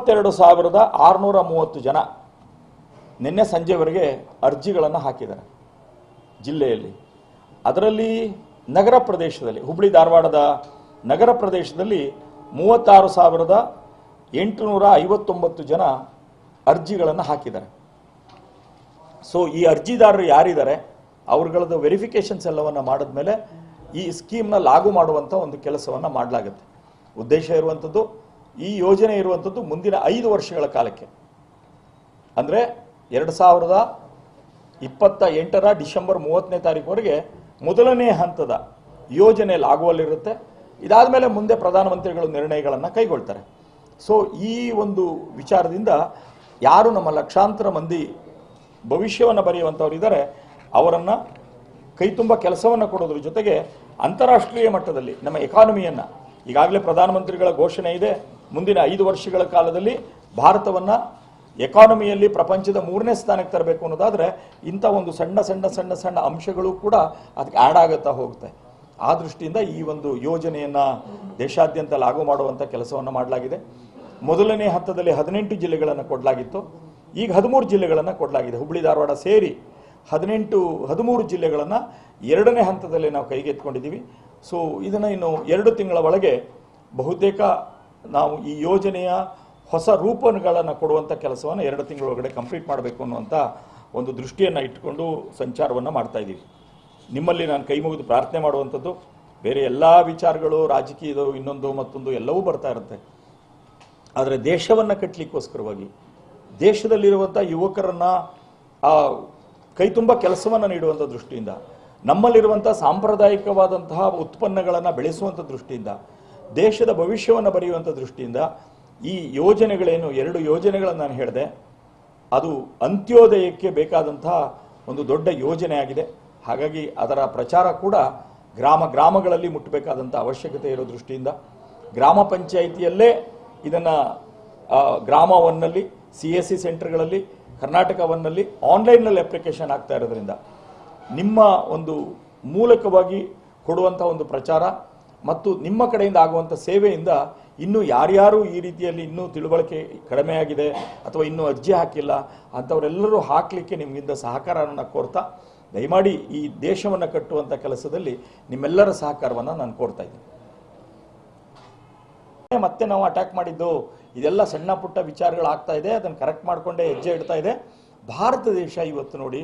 52,630 ಜನ ನಿನ್ನೆ ಸಂಜೆವರೆಗೆ ಅರ್ಜಿಗಳನ್ನು ಹಾಕಿದ್ದಾರೆ ಜಿಲ್ಲೆಯಲ್ಲಿ. ಅದರಲ್ಲಿ ನಗರ ಪ್ರದೇಶದಲ್ಲಿ, ಹುಬ್ಬಳ್ಳಿ ಧಾರವಾಡದ ನಗರ ಪ್ರದೇಶದಲ್ಲಿ 36,859 ಜನ ಅರ್ಜಿಗಳನ್ನು ಹಾಕಿದ್ದಾರೆ. ಸೊ ಈ ಅರ್ಜಿದಾರರು ಯಾರಿದ್ದಾರೆ ಅವ್ರಗಳದ್ದು ವೆರಿಫಿಕೇಶನ್ಸ್ ಎಲ್ಲವನ್ನು ಮಾಡಿದ್ಮೇಲೆ ಈ ಸ್ಕೀಮ್ನ ಲಾಗು ಮಾಡುವಂಥ ಒಂದು ಕೆಲಸವನ್ನು ಮಾಡಲಾಗುತ್ತೆ. ಉದ್ದೇಶ ಇರುವಂಥದ್ದು, ಈ ಯೋಜನೆ ಇರುವಂಥದ್ದು ಮುಂದಿನ 5 ವರ್ಷಗಳ ಕಾಲಕ್ಕೆ, ಅಂದರೆ 2028ರ ಡಿಸೆಂಬರ್ 30ನೇ ತಾರೀಕುವರೆಗೆ ಮೊದಲನೇ ಹಂತದ ಯೋಜನೆ ಲಾಗುವಲ್ಲಿರುತ್ತೆ. ಇದಾದ ಮೇಲೆ ಮುಂದೆ ಪ್ರಧಾನಮಂತ್ರಿಗಳು ನಿರ್ಣಯಗಳನ್ನು ಕೈಗೊಳ್ತಾರೆ. ಸೊ ಈ ಒಂದು ವಿಚಾರದಿಂದ ಯಾರು ನಮ್ಮ ಲಕ್ಷಾಂತರ ಮಂದಿ ಭವಿಷ್ಯವನ್ನು ಬರೆಯುವಂಥವ್ರು ಇದ್ದಾರೆ ಅವರನ್ನು ಕೈ ತುಂಬ ಕೆಲಸವನ್ನು ಕೊಡೋದ್ರ ಜೊತೆಗೆ ಅಂತಾರಾಷ್ಟ್ರೀಯ ಮಟ್ಟದಲ್ಲಿ ನಮ್ಮ ಎಕಾನಮಿಯನ್ನು, ಈಗಾಗಲೇ ಪ್ರಧಾನಮಂತ್ರಿಗಳ ಘೋಷಣೆ ಇದೆ, ಮುಂದಿನ 5 ವರ್ಷಗಳ ಕಾಲದಲ್ಲಿ ಭಾರತವನ್ನು ಎಕಾನಮಿಯಲ್ಲಿ ಪ್ರಪಂಚದ 3ನೇ ಸ್ಥಾನಕ್ಕೆ ತರಬೇಕು ಅನ್ನೋದಾದರೆ ಇಂಥ ಒಂದು ಸಣ್ಣ ಸಣ್ಣ ಸಣ್ಣ ಸಣ್ಣ ಅಂಶಗಳು ಕೂಡ ಅದಕ್ಕೆ ಆ್ಯಡ್ ಆಗುತ್ತಾ ಹೋಗುತ್ತೆ. ಆ ದೃಷ್ಟಿಯಿಂದ ಈ ಒಂದು ಯೋಜನೆಯನ್ನು ದೇಶಾದ್ಯಂತ ಲಾಗು ಮಾಡುವಂಥ ಕೆಲಸವನ್ನು ಮಾಡಲಾಗಿದೆ. ಮೊದಲನೇ ಹಂತದಲ್ಲಿ 18 ಜಿಲ್ಲೆಗಳನ್ನು ಕೊಡಲಾಗಿತ್ತು, ಈಗ 13 ಜಿಲ್ಲೆಗಳನ್ನು ಕೊಡಲಾಗಿದೆ. ಹುಬ್ಬಳ್ಳಿ ಧಾರವಾಡ ಸೇರಿ 13 ಜಿಲ್ಲೆಗಳನ್ನು 2ನೇ ಹಂತದಲ್ಲಿ ನಾವು ಕೈಗೆತ್ತಿಕೊಂಡಿದ್ದೀವಿ. ಸೊ ಇದನ್ನು ಇನ್ನು 2 ತಿಂಗಳ ಒಳಗೆ ಬಹುತೇಕ ನಾವು ಈ ಯೋಜನೆಯ ಹೊಸ ರೂಪಗಳನ್ನು ಕೊಡುವಂಥ ಕೆಲಸವನ್ನು 2 ತಿಂಗಳ ಒಳಗಡೆ ಕಂಪ್ಲೀಟ್ ಮಾಡಬೇಕು ಅನ್ನುವಂಥ ಒಂದು ದೃಷ್ಟಿಯನ್ನು ಇಟ್ಟುಕೊಂಡು ಸಂಚಾರವನ್ನು ಮಾಡ್ತಾ ಇದ್ದೀವಿ. ನಿಮ್ಮಲ್ಲಿ ನಾನು ಕೈ ಮುಗಿದು ಪ್ರಾರ್ಥನೆ ಮಾಡುವಂಥದ್ದು, ಬೇರೆ ಎಲ್ಲ ವಿಚಾರಗಳು ರಾಜಕೀಯದವು ಇನ್ನೊಂದು ಮತ್ತೊಂದು ಎಲ್ಲವೂ ಬರ್ತಾ ಇರುತ್ತೆ, ಆದರೆ ದೇಶವನ್ನು ಕಟ್ಟಲಿಕ್ಕೋಸ್ಕರವಾಗಿ ದೇಶದಲ್ಲಿರುವಂಥ ಯುವಕರನ್ನು ಕೈ ತುಂಬ ಕೆಲಸವನ್ನು ನೀಡುವಂಥ ದೃಷ್ಟಿಯಿಂದ, ನಮ್ಮಲ್ಲಿರುವಂಥ ಸಾಂಪ್ರದಾಯಿಕವಾದಂತಹ ಉತ್ಪನ್ನಗಳನ್ನು ಬೆಳೆಸುವಂಥ ದೃಷ್ಟಿಯಿಂದ, ದೇಶದ ಭವಿಷ್ಯವನ್ನು ಬರೆಯುವಂಥ ದೃಷ್ಟಿಯಿಂದ ಈ ಯೋಜನೆಗಳೇನು 2 ಯೋಜನೆಗಳನ್ನು ನಾನು ಹೇಳಿದೆ, ಅದು ಅಂತ್ಯೋದಯಕ್ಕೆ ಬೇಕಾದಂತಹ ಒಂದು ದೊಡ್ಡ ಯೋಜನೆ ಆಗಿದೆ. ಹಾಗಾಗಿ ಅದರ ಪ್ರಚಾರ ಕೂಡ ಗ್ರಾಮಗಳಲ್ಲಿ ಮುಟ್ಟಬೇಕಾದಂಥ ಅವಶ್ಯಕತೆ ಇರೋ ದೃಷ್ಟಿಯಿಂದ ಗ್ರಾಮ ಪಂಚಾಯಿತಿಯಲ್ಲೇ ಇದನ್ನು ಗ್ರಾಮವನ್ನಲ್ಲಿ CSC ಸೆಂಟರ್ಗಳಲ್ಲಿ ಕರ್ನಾಟಕವನ್ನಲ್ಲಿ ಆನ್ಲೈನ್ನಲ್ಲಿ ಅಪ್ಲಿಕೇಶನ್ ಆಗ್ತಾ ಇರೋದ್ರಿಂದ ನಿಮ್ಮ ಒಂದು ಮೂಲಕವಾಗಿ ಕೊಡುವಂಥ ಒಂದು ಪ್ರಚಾರ ಮತ್ತು ನಿಮ್ಮ ಕಡೆಯಿಂದ ಆಗುವಂಥ ಸೇವೆಯಿಂದ ಇನ್ನೂ ಯಾರ್ಯಾರು ಈ ರೀತಿಯಲ್ಲಿ ಇನ್ನೂ ತಿಳುವಳಿಕೆ ಕಡಿಮೆಯಾಗಿದೆ ಅಥವಾ ಇನ್ನೂ ಅರ್ಜಿ ಹಾಕಿಲ್ಲ ಅಂಥವರೆಲ್ಲರೂ ಹಾಕಲಿಕ್ಕೆ ನಿಮ್ಮಿಂದ ಸಹಕಾರವನ್ನು ಕೋರ್ತಾ, ದಯಮಾಡಿ ಈ ದೇಶವನ್ನು ಕಟ್ಟುವಂಥ ಕೆಲಸದಲ್ಲಿ ನಿಮ್ಮೆಲ್ಲರ ಸಹಕಾರವನ್ನು ನಾನು ಕೋರ್ತಾ ಇದ್ದೀನಿ. ಮತ್ತೆ ನಾವು ಅಟ್ಯಾಕ್ ಮಾಡಿದ್ದು ಇದೆಲ್ಲ ಸಣ್ಣ ಪುಟ್ಟ ವಿಚಾರಗಳಾಗ್ತಾ ಇದೆ, ಅದನ್ನು ಕರೆಕ್ಟ್ ಮಾಡಿಕೊಂಡೇ ಹೆಜ್ಜೆ ಇಡ್ತಾ ಇದೆ. ಭಾರತ ದೇಶ ಇವತ್ತು ನೋಡಿ,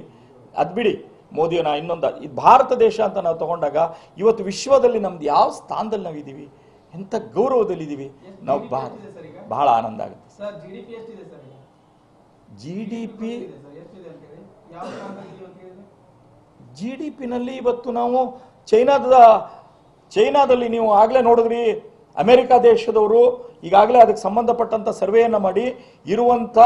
ಅದು ಬಿಡಿ ಮೋದಿಯನ್ನ ಇನ್ನೊಂದು, ಇದು ಭಾರತ ದೇಶ ಅಂತ ನಾವು ತಗೊಂಡಾಗ ಇವತ್ತು ವಿಶ್ವದಲ್ಲಿ ನಮ್ದು ಯಾವ ಸ್ಥಾನದಲ್ಲಿ ನಾವಿದ್ದೀವಿ, ಎಂಥ ಗೌರವದಲ್ಲಿದ್ದೀವಿ ನಾವು. ಬಹಳ ಆನಂದ ಆಗುತ್ತೆ. ಜಿ ಡಿ ಪಿನಲ್ಲಿ ಇವತ್ತು ನಾವು ಚೈನಾದಲ್ಲಿ ನೀವು ಆಗಲೇ ನೋಡಿದ್ರಿ, ಅಮೆರಿಕ ದೇಶದವರು ಈಗಾಗಲೇ ಅದಕ್ಕೆ ಸಂಬಂಧಪಟ್ಟಂಥ ಸರ್ವೆಯನ್ನು ಮಾಡಿ ಇರುವಂಥ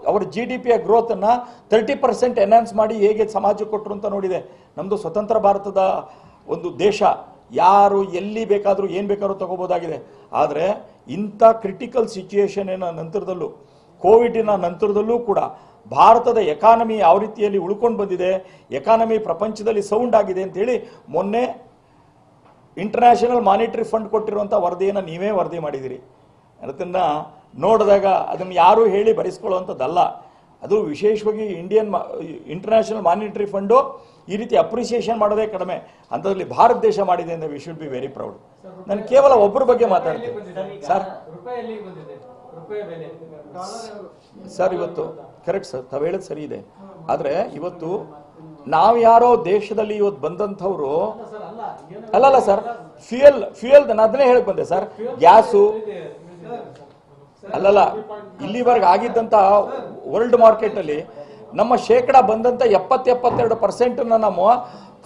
ಅವರ GDPಯ ಗ್ರೋತನ್ನು 30% ಎನ್ಹಾನ್ಸ್ ಮಾಡಿ ಹೇಗೆ ಸಮಾಜಕ್ಕೆ ಕೊಟ್ಟರು ಅಂತ ನೋಡಿದೆ. ನಮ್ಮದು ಸ್ವತಂತ್ರ ಭಾರತದ ಒಂದು ದೇಶ, ಯಾರು ಎಲ್ಲಿ ಬೇಕಾದರೂ ಏನು ಬೇಕಾದ್ರೂ ತಗೋಬೋದಾಗಿದೆ. ಆದರೆ ಇಂಥ ಕ್ರಿಟಿಕಲ್ ಸಿಚುಯೇಷನಿನ ನಂತರದಲ್ಲೂ, ಕೋವಿಡಿನ ನಂತರದಲ್ಲೂ ಕೂಡ ಭಾರತದ ಎಕಾನಮಿ ಯಾವ ರೀತಿಯಲ್ಲಿ ಉಳ್ಕೊಂಡು ಬಂದಿದೆ, ಎಕಾನಮಿ ಪ್ರಪಂಚದಲ್ಲಿ ಸೌಂಡ್ ಆಗಿದೆ ಅಂತೇಳಿ ಮೊನ್ನೆ ಇಂಟರ್ನ್ಯಾಷನಲ್ ಮಾನಿಟರಿ ಫಂಡ್ ಕೊಟ್ಟಿರುವಂಥ ವರದಿಯನ್ನು ನೀವೇ ವರದಿ ಮಾಡಿದ್ದೀರಿ. ಅದನ್ನು ನೋಡಿದಾಗ ಅದನ್ನು ಯಾರೂ ಹೇಳಿ ಬರೆಸ್ಕೊಳ್ಳುವಂಥದ್ದಲ್ಲ. ಅದು ವಿಶೇಷವಾಗಿ ಇಂಟರ್ನ್ಯಾಷನಲ್ ಮಾನಿಟರಿ ಫಂಡು ಈ ರೀತಿ ಅಪ್ರಿಸಿಯೇಷನ್ ಮಾಡೋದೇ ಕಡಿಮೆ, ಅಂಥದ್ರಲ್ಲಿ ಭಾರತ ದೇಶ ಮಾಡಿದೆ ಅಂದರೆ we should be very proud. ನಾನು ಕೇವಲ ಒಬ್ಬರ ಬಗ್ಗೆ ಮಾತಾಡ್ತೀನಿ ಸರ್. ಇವತ್ತು ಕರೆಕ್ಟ್ ಸರ್, ತಾವು ಹೇಳೋದು ಸರಿ ಇದೆ. ಆದರೆ ಇವತ್ತು ನಾವು ಯಾರೋ ದೇಶದಲ್ಲಿ ಇವತ್ತು ಬಂದಂಥವ್ರು ಅಲ್ಲಲ್ಲ ಸರ್, ಫ್ಯೂಯಲ್ ನಾನು ಅದನ್ನೇ ಹೇಳಕ್ ಬಂದೆ ಸರ್. ಗ್ಯಾಸು ಅಲ್ಲಲ್ಲ, ಇಲ್ಲಿವರೆಗೆ ಆಗಿದ್ದಂಥ ವರ್ಲ್ಡ್ ಮಾರ್ಕೆಟಲ್ಲಿ ನಮ್ಮ ಶೇಕಡ ಬಂದಂಥ 70-72% ನಮ್ಮ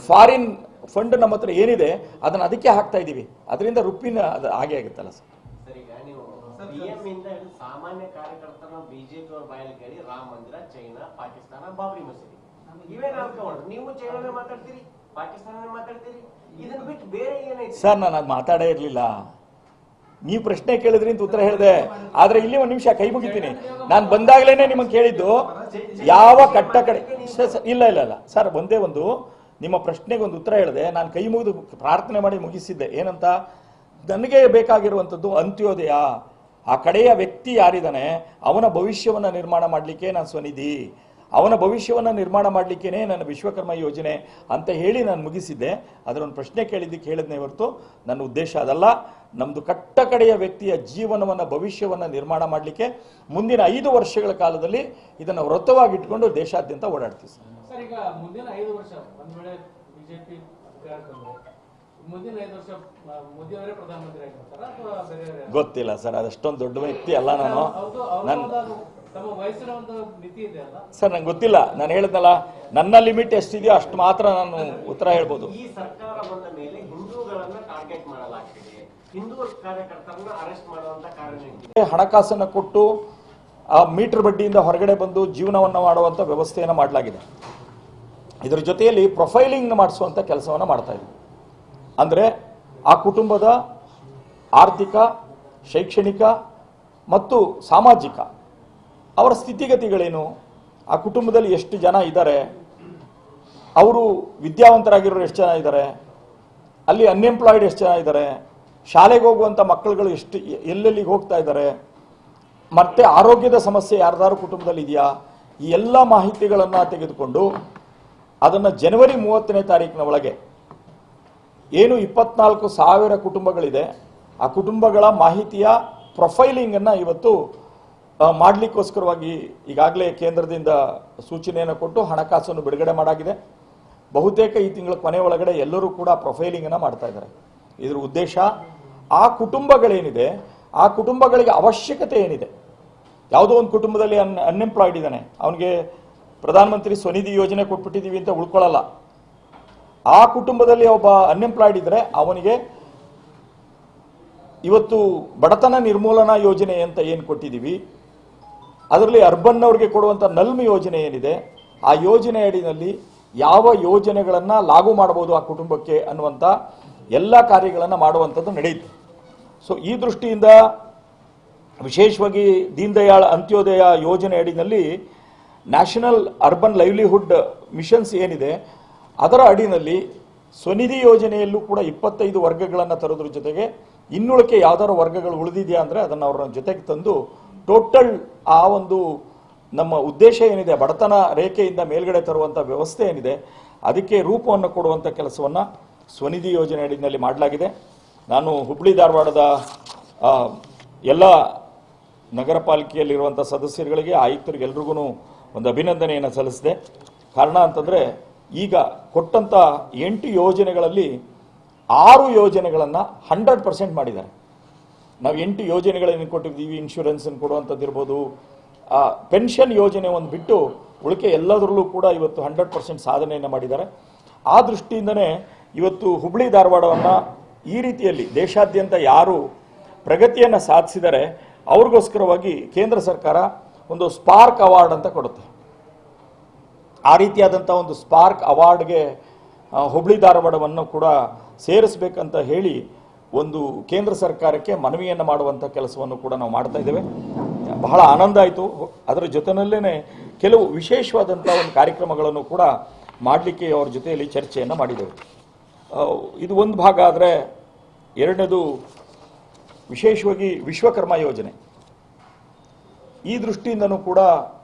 ಫಾರಿನ್ ಫಂಡ್ ನಮ್ಮ ಹತ್ರ ಏನಿದೆ ಅದನ್ನು ಅದಕ್ಕೆ ಹಾಕ್ತಾ ಇದ್ದೀವಿ. ಅದರಿಂದ ರುಪಿನ ಅದು ಹಾಗೆ ಆಗುತ್ತಲ್ಲ ಸರ್. ಸಾಮಾನ್ಯ ಕಾರ್ಯಕರ್ತರನ್ನ ಬಿಜೆಪಿ ಅವ್ರ ಬಾಯಲ್ಲಿ ಕೇಳಿ ರಾಮ ಮಂದಿರ, ಚೈನಾ, ಪಾಕಿಸ್ತಾನ, ಬಾಬ್ರಿ ಮಸೀದಿ ಇವೇನು ಅನ್ಕೊಂಡು ನೀವು ಚೈನಾನೇ ಮಾತಾಡ್ತೀರಿ, ಪಾಕಿಸ್ತಾನನೇ ಮಾತಾಡ್ತೀರಿ, ಇದನ್ನ ಬಿಟ್ಟು ಬೇರೆ ಏನೈತೆ ಸರ್? ನಾನು ಅದು ಮಾತಾಡೇ ಇರಲಿಲ್ಲ. ನೀವು ಪ್ರಶ್ನೆ ಕೇಳಿದ್ರಿ ಅಂತ ಉತ್ತರ ಹೇಳಿದೆ. ಆದ್ರೆ ಇಲ್ಲಿ ಒಂದು ನಿಮಿಷ ಕೈ ಮುಗಿತೀನಿ. ನಾನು ಬಂದಾಗಲೇನೆ ನಿಮಗೆ ಕೇಳಿದ್ದು ಯಾವ ಕಟ್ಟ ಕಡೆ ಇಲ್ಲ ಇಲ್ಲ ಇಲ್ಲ ಸರ್, ಒಂದೇ ಒಂದು ನಿಮ್ಮ ಪ್ರಶ್ನೆಗೆ ಒಂದು ಉತ್ತರ ಹೇಳಿದೆ. ನಾನು ಕೈ ಮುಗಿದು ಪ್ರಾರ್ಥನೆ ಮಾಡಿ ಮುಗಿಸಿದ್ದೆ. ಏನಂತ, ನನಗೆ ಬೇಕಾಗಿರುವಂಥದ್ದು ಅಂತ್ಯೋದಯ, ಆ ಕಡೆಯ ವ್ಯಕ್ತಿ ಯಾರಿದ್ದಾನೆ ಅವನ ಭವಿಷ್ಯವನ್ನು ನಿರ್ಮಾಣ ಮಾಡಲಿಕ್ಕೆ ನಾನು ಸ್ವನಿಧಿ, ಅವನ ಭವಿಷ್ಯವನ್ನು ನಿರ್ಮಾಣ ಮಾಡಲಿಕ್ಕೇ ನನ್ನ ವಿಶ್ವಕರ್ಮ ಯೋಜನೆ ಅಂತ ಹೇಳಿ ನಾನು ಮುಗಿಸಿದ್ದೆ. ಅದರೊಂದು ಪ್ರಶ್ನೆ ಕೇಳಿದ್ದಕ್ಕೆ ಹೇಳಿದ್ನೇ ಹೊರತು ನನ್ನ ಉದ್ದೇಶ ಅದಲ್ಲ. ನಮ್ಮದು ಕಟ್ಟ ಕಡೆಯ ವ್ಯಕ್ತಿಯ ಜೀವನವನ್ನು ಭವಿಷ್ಯವನ್ನು ನಿರ್ಮಾಣ ಮಾಡಲಿಕ್ಕೆ ಮುಂದಿನ 5 ವರ್ಷಗಳ ಕಾಲದಲ್ಲಿ ಇದನ್ನು ವ್ರತವಾಗಿಟ್ಕೊಂಡು ದೇಶಾದ್ಯಂತ ಓಡಾಡ್ತೀವಿ ಸರ್. ಈಗ ಮುಂದಿನ 5 ವರ್ಷ ಒಂದು ವೇಳೆ ಬಿಜೆಪಿ ಮುಂದಿನ 5 ವರ್ಷ ಮೋದಿ ಅವರೇ ಪ್ರಧಾನಮಂತ್ರಿ ಆಗಿರ್ತಾರಾ ಅಥವಾ ಬೇರೆ? ಗೊತ್ತಿಲ್ಲ ಸರ್, ಅದಷ್ಟೊಂದು ದೊಡ್ಡ ವ್ಯಕ್ತಿ ಅಲ್ಲ ನಾನು. ತಮ್ಮ ವಯಸ್ಸಿನ ಒಂದು ಮಿತಿ ಇದೆ ಅಲ್ಲ ಸರ್, ನಂಗೆ ಗೊತ್ತಿಲ್ಲ. ನಾನು ಹೇಳಿದ್ನಲ್ಲ, ನನ್ನ ಲಿಮಿಟ್ ಎಷ್ಟಿದೆಯೋ ಅಷ್ಟು ಮಾತ್ರ ನಾನು ಉತ್ತರ ಹೇಳ್ಬೋದು. ಈ ಸರ್ಕಾರ ಬಂದ ಮೇಲೆ ಹಿಂದೂಗಳನ್ನ ಟಾರ್ಗೆಟ್ ಮಾಡಲಾಗ್ತಿದೆ, ಹಿಂದೂ ಕಾರ್ಯಕರ್ತರನ್ನ ಅರೆಸ್ಟ್ ಮಾಡುವಂತ ಕಾರಣ ಹಣಕಾಸನ್ನು ಕೊಟ್ಟು ಆ ಮೀಟರ್ ಬಡ್ಡಿಯಿಂದ ಹೊರಗಡೆ ಬಂದು ಜೀವನವನ್ನು ಮಾಡುವಂಥ ವ್ಯವಸ್ಥೆಯನ್ನು ಮಾಡಲಾಗಿದೆ. ಇದರ ಜೊತೆಯಲ್ಲಿ ಪ್ರೊಫೈಲಿಂಗ್ ಮಾಡಿಸುವಂಥ ಕೆಲಸವನ್ನು ಮಾಡ್ತಾ ಇದ್ದೀವಿ. ಅಂದರೆ ಆ ಕುಟುಂಬದ ಆರ್ಥಿಕ, ಶೈಕ್ಷಣಿಕ ಮತ್ತು ಸಾಮಾಜಿಕ ಅವರ ಸ್ಥಿತಿಗತಿಗಳೇನು, ಆ ಕುಟುಂಬದಲ್ಲಿ ಎಷ್ಟು ಜನ ಇದ್ದಾರೆ, ಅವರು ವಿದ್ಯಾವಂತರಾಗಿರೋರು ಎಷ್ಟು ಜನ ಇದ್ದಾರೆ, ಅಲ್ಲಿ ಅನ್ಎಂಪ್ಲಾಯ್ಡ್ ಎಷ್ಟು ಜನ ಇದ್ದಾರೆ, ಶಾಲೆಗೆ ಹೋಗುವಂಥ ಮಕ್ಕಳುಗಳು ಎಷ್ಟು ಎಲ್ಲೆಲ್ಲಿಗೆ ಹೋಗ್ತಾ ಇದ್ದಾರೆ, ಮತ್ತು ಆರೋಗ್ಯದ ಸಮಸ್ಯೆ ಯಾರ್ದಾರು ಕುಟುಂಬದಲ್ಲಿ ಇದೆಯಾ, ಈ ಎಲ್ಲ ಮಾಹಿತಿಗಳನ್ನು ತೆಗೆದುಕೊಂಡು ಅದನ್ನು ಜನವರಿ 30ನೇ ತಾರೀಕಿನ ಒಳಗೆ ಏನು 24,000 ಕುಟುಂಬಗಳಿದೆ ಆ ಕುಟುಂಬಗಳ ಮಾಹಿತಿಯ ಪ್ರೊಫೈಲಿಂಗನ್ನು ಇವತ್ತು ಮಾಡಲಿಕ್ಕೋಸ್ಕರವಾಗಿ ಈಗಾಗಲೇ ಕೇಂದ್ರದಿಂದ ಸೂಚನೆಯನ್ನು ಕೊಟ್ಟು ಹಣಕಾಸನ್ನು ಬಿಡುಗಡೆ ಮಾಡಾಗಿದೆ. ಬಹುತೇಕ ಈ ತಿಂಗಳ ಕೊನೆ ಒಳಗಡೆ ಎಲ್ಲರೂ ಕೂಡ ಪ್ರೊಫೈಲಿಂಗನ್ನು ಮಾಡ್ತಾ ಇದ್ದಾರೆ. ಇದರ ಉದ್ದೇಶ ಆ ಕುಟುಂಬಗಳೇನಿದೆ ಆ ಕುಟುಂಬಗಳಿಗೆ ಅವಶ್ಯಕತೆ ಏನಿದೆ. ಯಾವುದೋ ಒಂದು ಕುಟುಂಬದಲ್ಲಿ ಅನ್ಎಂಪ್ಲಾಯ್ಡ್ ಇದ್ದಾನೆ, ಅವನಿಗೆ ಪ್ರಧಾನಮಂತ್ರಿ ಸ್ವನಿಧಿ ಯೋಜನೆ ಕೊಟ್ಬಿಟ್ಟಿದ್ದೀವಿ ಅಂತ ಉಳ್ಕೊಳ್ಳಲ್ಲ. ಆ ಕುಟುಂಬದಲ್ಲಿ ಒಬ್ಬ ಅನ್ಎಂಪ್ಲಾಯ್ಡ್ ಇದ್ದರೆ ಅವನಿಗೆ ಇವತ್ತು ಬಡತನ ನಿರ್ಮೂಲನಾ ಯೋಜನೆ ಅಂತ ಏನು ಕೊಟ್ಟಿದ್ದೀವಿ, ಅದರಲ್ಲಿ ಅರ್ಬನ್ ಅವ್ರಿಗೆ ಕೊಡುವಂಥ ನಲ್ಮ್ ಯೋಜನೆ ಏನಿದೆ, ಆ ಯೋಜನೆ ಅಡಿನಲ್ಲಿ ಯಾವ ಯೋಜನೆಗಳನ್ನು ಲಾಗು ಮಾಡಬಹುದು ಆ ಕುಟುಂಬಕ್ಕೆ ಅನ್ನುವಂಥ ಎಲ್ಲ ಕಾರ್ಯಗಳನ್ನು ಮಾಡುವಂಥದ್ದು ನಡೆಯಿತು. ಸೊ ಈ ದೃಷ್ಟಿಯಿಂದ ವಿಶೇಷವಾಗಿ ದೀನ್ ದಯಾಳ್ ಅಂತ್ಯೋದಯ ಯೋಜನೆ ಅಡಿನಲ್ಲಿ ನ್ಯಾಷನಲ್ ಅರ್ಬನ್ ಲೈವ್ಲಿಹುಡ್ ಮಿಷನ್ಸ್ ಏನಿದೆ ಅದರ ಅಡಿನಲ್ಲಿ ಸ್ವನಿಧಿ ಯೋಜನೆಯಲ್ಲೂ ಕೂಡ 25 ವರ್ಗಗಳನ್ನು ತರೋದ್ರ ಜೊತೆಗೆ ಇನ್ನುಳಿಕೆ ಯಾವ್ದಾದ್ರು ವರ್ಗಗಳು ಉಳಿದಿದೆಯಾ ಅಂದರೆ ಅದನ್ನು ಅವರ ಜೊತೆಗೆ ತಂದು ಟೋಟಲ್ ಆ ಒಂದು ನಮ್ಮ ಉದ್ದೇಶ ಏನಿದೆ ಬಡತನ ರೇಖೆಯಿಂದ ಮೇಲ್ಗಡೆ ತರುವಂಥ ವ್ಯವಸ್ಥೆ ಏನಿದೆ ಅದಕ್ಕೆ ರೂಪವನ್ನು ಕೊಡುವಂಥ ಕೆಲಸವನ್ನು ಸ್ವನಿಧಿ ಯೋಜನೆ ಅಡಿನಲ್ಲಿ ಮಾಡಲಾಗಿದೆ. ನಾನು ಹುಬ್ಬಳ್ಳಿ ಧಾರವಾಡದ ಎಲ್ಲ ನಗರ ಪಾಲಿಕೆಯಲ್ಲಿರುವಂಥ ಸದಸ್ಯರುಗಳಿಗೆ, ಆಯುಕ್ತರಿಗೆ ಎಲ್ರಿಗೂ ಒಂದು ಅಭಿನಂದನೆಯನ್ನು ಸಲ್ಲಿಸಿದೆ. ಕಾರಣ ಅಂತಂದರೆ ಈಗ ಕೊಟ್ಟಂಥ 8 ಯೋಜನೆಗಳಲ್ಲಿ 6 ಯೋಜನೆಗಳನ್ನು 100% ಮಾಡಿದ್ದಾರೆ. ನಾವು 8 ಯೋಜನೆಗಳನ್ನು ಕೊಟ್ಟಿದ್ದೀವಿ, ಇನ್ಶೂರೆನ್ಸನ್ನು ಕೊಡುವಂಥದ್ದಿರ್ಬೋದು, ಪೆನ್ಷನ್ ಯೋಜನೆ ಒಂದು ಬಿಟ್ಟು ಉಳಿಕೆ ಎಲ್ಲದರಲ್ಲೂ ಕೂಡ ಇವತ್ತು 100% ಸಾಧನೆಯನ್ನು ಮಾಡಿದ್ದಾರೆ. ಆ ದೃಷ್ಟಿಯಿಂದನೇ ಇವತ್ತು ಹುಬ್ಬಳ್ಳಿ ಧಾರವಾಡವನ್ನು ಈ ರೀತಿಯಲ್ಲಿ ದೇಶಾದ್ಯಂತ ಯಾರು ಪ್ರಗತಿಯನ್ನು ಸಾಧಿಸಿದರೆ ಅವ್ರಿಗೋಸ್ಕರವಾಗಿ ಕೇಂದ್ರ ಸರ್ಕಾರ ಒಂದು ಸ್ಪಾರ್ಕ್ ಅವಾರ್ಡ್ ಅಂತ ಕೊಡುತ್ತೆ. ಆ ರೀತಿಯಾದಂಥ ಒಂದು ಸ್ಪಾರ್ಕ್ ಅವಾರ್ಡ್ಗೆ ಹುಬ್ಬಳ್ಳಿ ಧಾರವಾಡವನ್ನು ಕೂಡ ಸೇರಿಸಬೇಕಂತ ಹೇಳಿ ಒಂದು ಕೇಂದ್ರ ಸರ್ಕಾರಕ್ಕೆ ಮನವಿಯನ್ನು ಮಾಡುವಂಥ ಕೆಲಸವನ್ನು ಕೂಡ ನಾವು ಮಾಡ್ತಾ ಇದ್ದೇವೆ. ಬಹಳ ಆನಂದ ಆಯಿತು. ಅದರ ಜೊತೆಯಲ್ಲೇ ಕೆಲವು ವಿಶೇಷವಾದಂಥ ಒಂದು ಕಾರ್ಯಕ್ರಮಗಳನ್ನು ಕೂಡ ಮಾಡಲಿಕ್ಕೆ ಅವ್ರ ಜೊತೆಯಲ್ಲಿ ಚರ್ಚೆಯನ್ನು ಮಾಡಿದ್ದೇವೆ. ಇದು ಒಂದು ಭಾಗ. ಆದರೆ ಎರಡನೇದು ವಿಶೇಷವಾಗಿ ವಿಶ್ವಕರ್ಮ ಯೋಜನೆ. ಈ ದೃಷ್ಟಿಯಿಂದನೂ ಕೂಡ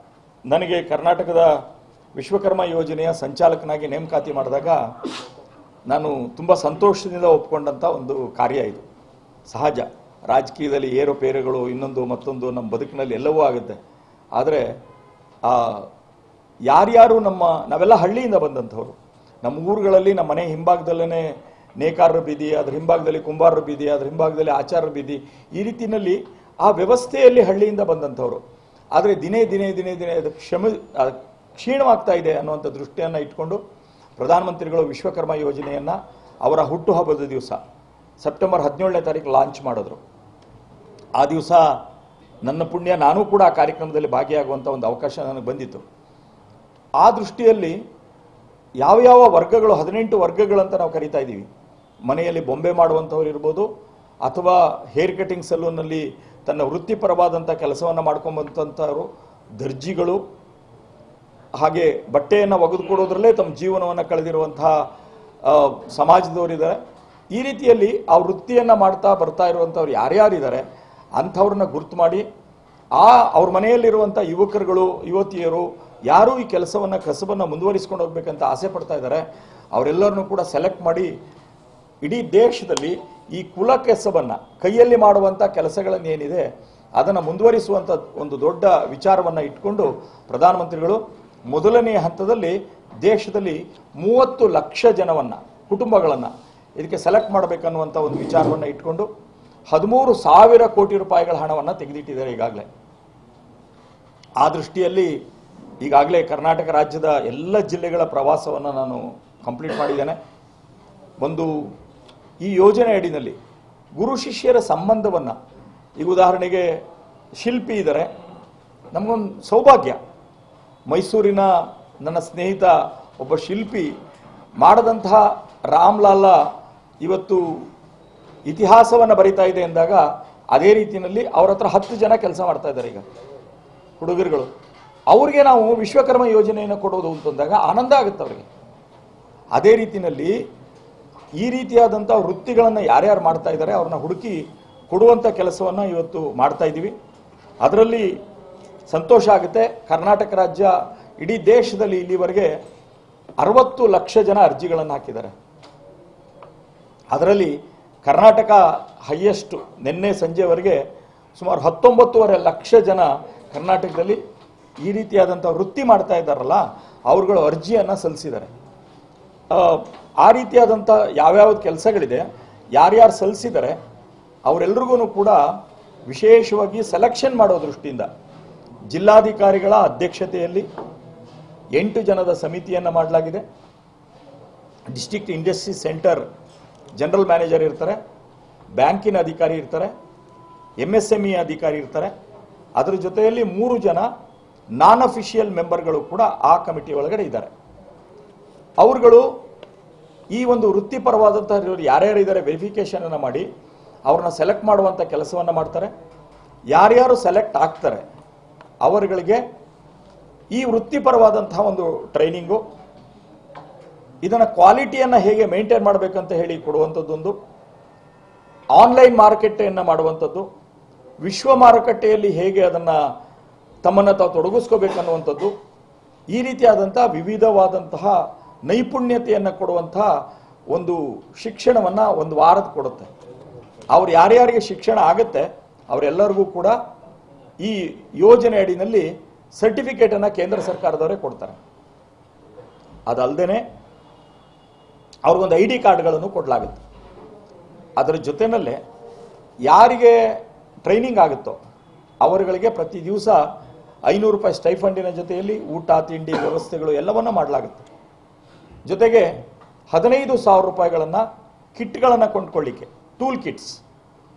ನನಗೆ ಕರ್ನಾಟಕದ ವಿಶ್ವಕರ್ಮ ಯೋಜನೆಯ ಸಂಚಾಲಕನಾಗಿ ನೇಮಕಾತಿ ಮಾಡಿದಾಗ ನಾನು ತುಂಬ ಸಂತೋಷದಿಂದ ಒಪ್ಕೊಂಡಂಥ ಒಂದು ಕಾರ್ಯ ಇದು. ಸಹಜ, ರಾಜಕೀಯದಲ್ಲಿ ಏರುಪೇರುಗಳು ಇನ್ನೊಂದು ಮತ್ತೊಂದು ನಮ್ಮ ಬದುಕಿನಲ್ಲಿ ಎಲ್ಲವೂ ಆಗುತ್ತೆ. ಆದರೆ ಯಾರ್ಯಾರು ನಾವೆಲ್ಲ ಹಳ್ಳಿಯಿಂದ ಬಂದಂಥವ್ರು, ನಮ್ಮ ಊರುಗಳಲ್ಲಿ ನಮ್ಮ ಮನೆ ಹಿಂಭಾಗದಲ್ಲೇ ನೇಕಾರರ ಬೀದಿ, ಅದ್ರ ಹಿಂಭಾಗದಲ್ಲಿ ಕುಂಬಾರರ ಬೀದಿ, ಅದ್ರ ಹಿಂಭಾಗದಲ್ಲಿ ಆಚಾರ್ಯರ ಬೀದಿ, ಈ ರೀತಿಯಲ್ಲಿ ಆ ವ್ಯವಸ್ಥೆಯಲ್ಲಿ ಹಳ್ಳಿಯಿಂದ ಬಂದಂಥವ್ರು. ಆದರೆ ದಿನೇ ದಿನೇ ದಿನೇ ದಿನೇ ಅದು ಕ್ಷೀಣವಾಗ್ತಾ ಇದೆ ಅನ್ನುವಂಥ ದೃಷ್ಟಿಯನ್ನು ಇಟ್ಕೊಂಡು ಪ್ರಧಾನಮಂತ್ರಿಗಳು ವಿಶ್ವಕರ್ಮ ಯೋಜನೆಯನ್ನು ಅವರ ಹುಟ್ಟುಹಬ್ಬದ ದಿವಸ ಸೆಪ್ಟೆಂಬರ್ 17ನೇ ತಾರೀಕು ಲಾಂಚ್ ಮಾಡಿದ್ರು. ಆ ದಿವಸ ನನ್ನ ಪುಣ್ಯ ನಾನೂ ಕೂಡ ಆ ಕಾರ್ಯಕ್ರಮದಲ್ಲಿ ಭಾಗಿಯಾಗುವಂಥ ಒಂದು ಅವಕಾಶ ನನಗೆ ಬಂದಿತ್ತು. ಆ ದೃಷ್ಟಿಯಲ್ಲಿ ಯಾವ್ಯಾವ ವರ್ಗಗಳು 18 ವರ್ಗಗಳಂತ ನಾವು ಕರಿತಾ ಇದ್ದೀವಿ. ಮನೆಯಲ್ಲಿ ಬೊಂಬೆ ಮಾಡುವಂಥವ್ರು ಇರ್ಬೋದು, ಅಥವಾ ಹೇರ್ ಕಟಿಂಗ್ ಸಲೂನ್ನಲ್ಲಿ ತನ್ನ ವೃತ್ತಿಪರವಾದಂಥ ಕೆಲಸವನ್ನು ಮಾಡ್ಕೊಂಬಂಥವ್ರು, ದರ್ಜಿಗಳು, ಹಾಗೆ ಬಟ್ಟೆಯನ್ನು ಒಗೆದುಕೊಡೋದ್ರಲ್ಲೇ ತಮ್ಮ ಜೀವನವನ್ನು ಕಳೆದಿರುವಂತಹ ಸಮಾಜದವರಿದ್ದಾರೆ. ಈ ರೀತಿಯಲ್ಲಿ ಆ ವೃತ್ತಿಯನ್ನು ಮಾಡ್ತಾ ಬರ್ತಾ ಇರುವಂಥವ್ರು ಯಾರ್ಯಾರಿದ್ದಾರೆ ಅಂಥವ್ರನ್ನ ಗುರುತು ಮಾಡಿ ಅವ್ರ ಮನೆಯಲ್ಲಿರುವಂಥ ಯುವಕರುಗಳು ಯುವತಿಯರು ಯಾರು ಈ ಕೆಲಸವನ್ನು ಕಸಬನ್ನು ಮುಂದುವರಿಸ್ಕೊಂಡು ಹೋಗ್ಬೇಕಂತ ಆಸೆ ಪಡ್ತಾ ಇದ್ದಾರೆ ಅವರೆಲ್ಲರನ್ನೂ ಕೂಡ ಸೆಲೆಕ್ಟ್ ಮಾಡಿ ಇಡೀ ದೇಶದಲ್ಲಿ ಈ ಕುಲ ಕೆಸಬನ್ನು ಕೈಯಲ್ಲಿ ಮಾಡುವಂಥ ಕೆಲಸಗಳನ್ನೇನಿದೆ ಅದನ್ನು ಮುಂದುವರಿಸುವಂಥ ಒಂದು ದೊಡ್ಡ ವಿಚಾರವನ್ನು ಇಟ್ಕೊಂಡು ಪ್ರಧಾನಮಂತ್ರಿಗಳು ಮೊದಲನೆಯ ಹಂತದಲ್ಲಿ ದೇಶದಲ್ಲಿ 30 ಲಕ್ಷ ಜನವನ್ನು ಕುಟುಂಬಗಳನ್ನು ಇದಕ್ಕೆ ಸೆಲೆಕ್ಟ್ ಮಾಡಬೇಕನ್ನುವಂಥ ಒಂದು ವಿಚಾರವನ್ನು ಇಟ್ಕೊಂಡು 13,000 ಕೋಟಿ ರೂಪಾಯಿಗಳ ಹಣವನ್ನು ತೆಗೆದಿಟ್ಟಿದ್ದಾರೆ ಈಗಾಗಲೇ. ಆ ದೃಷ್ಟಿಯಲ್ಲಿ ಈಗಾಗಲೇ ಕರ್ನಾಟಕ ರಾಜ್ಯದ ಎಲ್ಲ ಜಿಲ್ಲೆಗಳ ಪ್ರವಾಸವನ್ನು ನಾನು ಕಂಪ್ಲೀಟ್ ಮಾಡಿದ್ದೇನೆ. ಒಂದು ಈ ಯೋಜನೆ ಅಡಿನಲ್ಲಿ ಗುರು ಶಿಷ್ಯರ ಸಂಬಂಧವನ್ನು ಈಗ ಉದಾಹರಣೆಗೆ ಶಿಲ್ಪಿ ಇದ್ದಾರೆ, ನಮಗೊಂದು ಸೌಭಾಗ್ಯ, ಮೈಸೂರಿನ ನನ್ನ ಸ್ನೇಹಿತ ಒಬ್ಬ ಶಿಲ್ಪಿ ಮಾಡದಂತಹ ರಾಮ್ಲಾಲ ಇವತ್ತು ಇತಿಹಾಸವನ್ನು ಬರಿತಾ ಇದೆ ಎಂದಾಗ ಅದೇ ರೀತಿಯಲ್ಲಿ ಅವ್ರ ಹತ್ರ 10 ಜನ ಕೆಲಸ ಮಾಡ್ತಾ ಇದ್ದಾರೆ ಈಗ ಹುಡುಗರುಗಳು. ಅವ್ರಿಗೆ ನಾವು ವಿಶ್ವಕರ್ಮ ಯೋಜನೆಯನ್ನು ಕೊಡೋದು ಅಂತಂದಾಗ ಆನಂದ ಆಗುತ್ತೆ ಅವರಿಗೆ. ಅದೇ ರೀತಿಯಲ್ಲಿ ಈ ರೀತಿಯಾದಂಥ ವೃತ್ತಿಗಳನ್ನು ಯಾರ್ಯಾರು ಮಾಡ್ತಾ ಇದ್ದಾರೆ ಅವ್ರನ್ನ ಹುಡುಕಿ ಕೊಡುವಂಥ ಕೆಲಸವನ್ನು ಇವತ್ತು ಮಾಡ್ತಾ ಇದ್ದೀವಿ. ಅದರಲ್ಲಿ ಸಂತೋಷ ಆಗುತ್ತೆ. ಕರ್ನಾಟಕ ರಾಜ್ಯ ಇಡೀ ದೇಶದಲ್ಲಿ ಇಲ್ಲಿವರೆಗೆ 60 ಲಕ್ಷ ಜನ ಅರ್ಜಿಗಳನ್ನು ಹಾಕಿದ್ದಾರೆ. ಅದರಲ್ಲಿ ಕರ್ನಾಟಕ ಹೈಯೆಸ್ಟ್. ನಿನ್ನೆ ಸಂಜೆವರೆಗೆ ಸುಮಾರು 19.5 ಲಕ್ಷ ಜನ ಕರ್ನಾಟಕದಲ್ಲಿ ಈ ರೀತಿಯಾದಂಥ ವೃತ್ತಿ ಮಾಡ್ತಾ ಇದ್ದಾರಲ್ಲ ಅವ್ರುಗಳು ಅರ್ಜಿಯನ್ನು ಸಲ್ಲಿಸಿದ್ದಾರೆ. ಆ ರೀತಿಯಾದಂಥ ಯಾವ್ಯಾವ ಕೆಲಸಗಳಿದೆ ಯಾರ್ಯಾರು ಸಲ್ಲಿಸಿದ್ದಾರೆ ಅವರೆಲ್ಲರಿಗೂ ಕೂಡ ವಿಶೇಷವಾಗಿ ಸೆಲೆಕ್ಷನ್ ಮಾಡೋ ದೃಷ್ಟಿಯಿಂದ ಜಿಲ್ಲಾಧಿಕಾರಿಗಳ ಅಧ್ಯಕ್ಷತೆಯಲ್ಲಿ 8 ಜನದ ಸಮಿತಿಯನ್ನು ಮಾಡಲಾಗಿದೆ. District industry centre general manager ಇರ್ತಾರೆ, ಬ್ಯಾಂಕಿನ ಅಧಿಕಾರಿ ಇರ್ತಾರೆ, MSME ಅಧಿಕಾರಿ ಇರ್ತಾರೆ. ಅದರ ಜೊತೆಯಲ್ಲಿ 3 ಜನ ನಾನ್ ಅಫಿಷಿಯಲ್ ಮೆಂಬರ್ಗಳು ಕೂಡ ಆ ಕಮಿಟಿ ಒಳಗಡೆ ಇದ್ದಾರೆ. ಅವರುಗಳು ಈ ಒಂದು ವೃತ್ತಿಪರವಾದಂತಹ ಯಾರ್ಯಾರು ಇದ್ದಾರೆ ವೆರಿಫಿಕೇಶನ್ ಅನ್ನು ಮಾಡಿ ಅವ್ರನ್ನ ಸೆಲೆಕ್ಟ್ ಮಾಡುವಂಥ ಕೆಲಸವನ್ನು ಮಾಡ್ತಾರೆ. ಯಾರ್ಯಾರು ಸೆಲೆಕ್ಟ್ ಆಗ್ತಾರೆ ಅವರುಗಳಿಗೆ ಈ ವೃತ್ತಿಪರವಾದಂತಹ ಒಂದು ಟ್ರೈನಿಂಗು, ಇದನ್ನು ಕ್ವಾಲಿಟಿಯನ್ನು ಹೇಗೆ ಮೇಂಟೈನ್ ಮಾಡಬೇಕಂತ ಹೇಳಿ ಕೊಡುವಂಥದ್ದೊಂದು, ಆನ್ಲೈನ್ ಮಾರುಕಟ್ಟೆಯನ್ನು ಮಾಡುವಂಥದ್ದು, ವಿಶ್ವ ಮಾರುಕಟ್ಟೆಯಲ್ಲಿ ಹೇಗೆ ಅದನ್ನು ತಮ್ಮನ್ನು ತಾವು ತೊಡಗಿಸ್ಕೋಬೇಕನ್ನುವಂಥದ್ದು, ಈ ರೀತಿಯಾದಂಥ ವಿವಿಧವಾದಂತಹ ನೈಪುಣ್ಯತೆಯನ್ನು ಕೊಡುವಂತಹ ಒಂದು ಶಿಕ್ಷಣವನ್ನು ಒಂದು ವಾರದ ಕೊಡುತ್ತೆ. ಅವ್ರು ಯಾರ್ಯಾರಿಗೆ ಶಿಕ್ಷಣ ಆಗುತ್ತೆ ಅವರೆಲ್ಲರಿಗೂ ಕೂಡ ಈ ಯೋಜನೆ ಅಡಿನಲ್ಲಿ ಸರ್ಟಿಫಿಕೇಟನ್ನು ಕೇಂದ್ರ ಸರ್ಕಾರದವರೇ ಕೊಡ್ತಾರೆ. ಅದಲ್ಲದೆ ಅವ್ರಿಗೊಂದು ID ಕಾರ್ಡ್ಗಳನ್ನು ಕೊಡಲಾಗುತ್ತೆ. ಅದರ ಜೊತೆಯಲ್ಲೇ ಯಾರಿಗೆ ಟ್ರೈನಿಂಗ್ ಆಗುತ್ತೋ ಅವರುಗಳಿಗೆ ಪ್ರತಿ ದಿವಸ 500 ರೂಪಾಯಿ ಸ್ಟೈಫಂಡಿನ ಜೊತೆಯಲ್ಲಿ ಊಟ ತಿಂಡಿ ವ್ಯವಸ್ಥೆಗಳು ಎಲ್ಲವನ್ನೂ ಮಾಡಲಾಗುತ್ತೆ. ಜೊತೆಗೆ 15,000 ರೂಪಾಯಿಗಳನ್ನು ಕಿಟ್ಗಳನ್ನು ಕೊಂಡ್ಕೊಳ್ಳಿಕ್ಕೆ, ಟೂಲ್ ಕಿಟ್ಸ್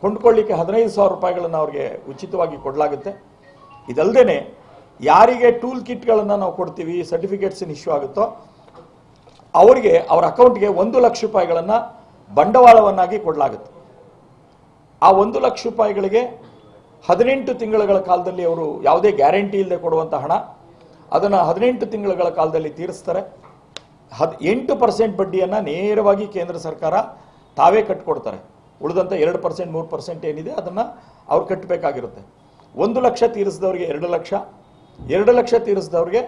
ಕೊಂಡ್ಕೊಳ್ಳಿಕ್ಕೆ 15,000 ರೂಪಾಯಿಗಳನ್ನು ಅವ್ರಿಗೆ ಉಚಿತವಾಗಿ ಕೊಡಲಾಗುತ್ತೆ. ಇದಲ್ಲದೆ ಯಾರಿಗೆ ಟೂಲ್ ಕಿಟ್ಗಳನ್ನು ನಾವು ಕೊಡ್ತೀವಿ, ಸರ್ಟಿಫಿಕೇಟ್ಸ್ ಇಶ್ಯೂ ಆಗುತ್ತೋ ಅವರಿಗೆ ಅವರ ಅಕೌಂಟ್ಗೆ 1 ಲಕ್ಷ ರೂಪಾಯಿಗಳನ್ನು ಬಂಡವಾಳವನ್ನಾಗಿ ಕೊಡಲಾಗುತ್ತೆ. ಆ 1 ಲಕ್ಷ ರೂಪಾಯಿಗಳಿಗೆ 18 ತಿಂಗಳ ಕಾಲದಲ್ಲಿ ಅವರು ಯಾವುದೇ ಗ್ಯಾರಂಟಿ ಇಲ್ಲದೆ ಕೊಡುವಂಥ ಹಣ, ಅದನ್ನು 18 ತಿಂಗಳ ಕಾಲದಲ್ಲಿ ತೀರಿಸ್ತಾರೆ. 8% ಬಡ್ಡಿಯನ್ನು ನೇರವಾಗಿ ಕೇಂದ್ರ ಸರ್ಕಾರ ತಾವೇ ಕಟ್ಟಿಕೊಡ್ತಾರೆ. ಉಳಿದಂಥ 2% 3% ಏನಿದೆ ಅದನ್ನು ಅವ್ರು ಕಟ್ಟಬೇಕಾಗಿರುತ್ತೆ. 1 ಲಕ್ಷ ತೀರಿಸಿದವ್ರಿಗೆ 2 ಲಕ್ಷ, 2 ಲಕ್ಷ ತೀರಿಸಿದವ್ರಿಗೆ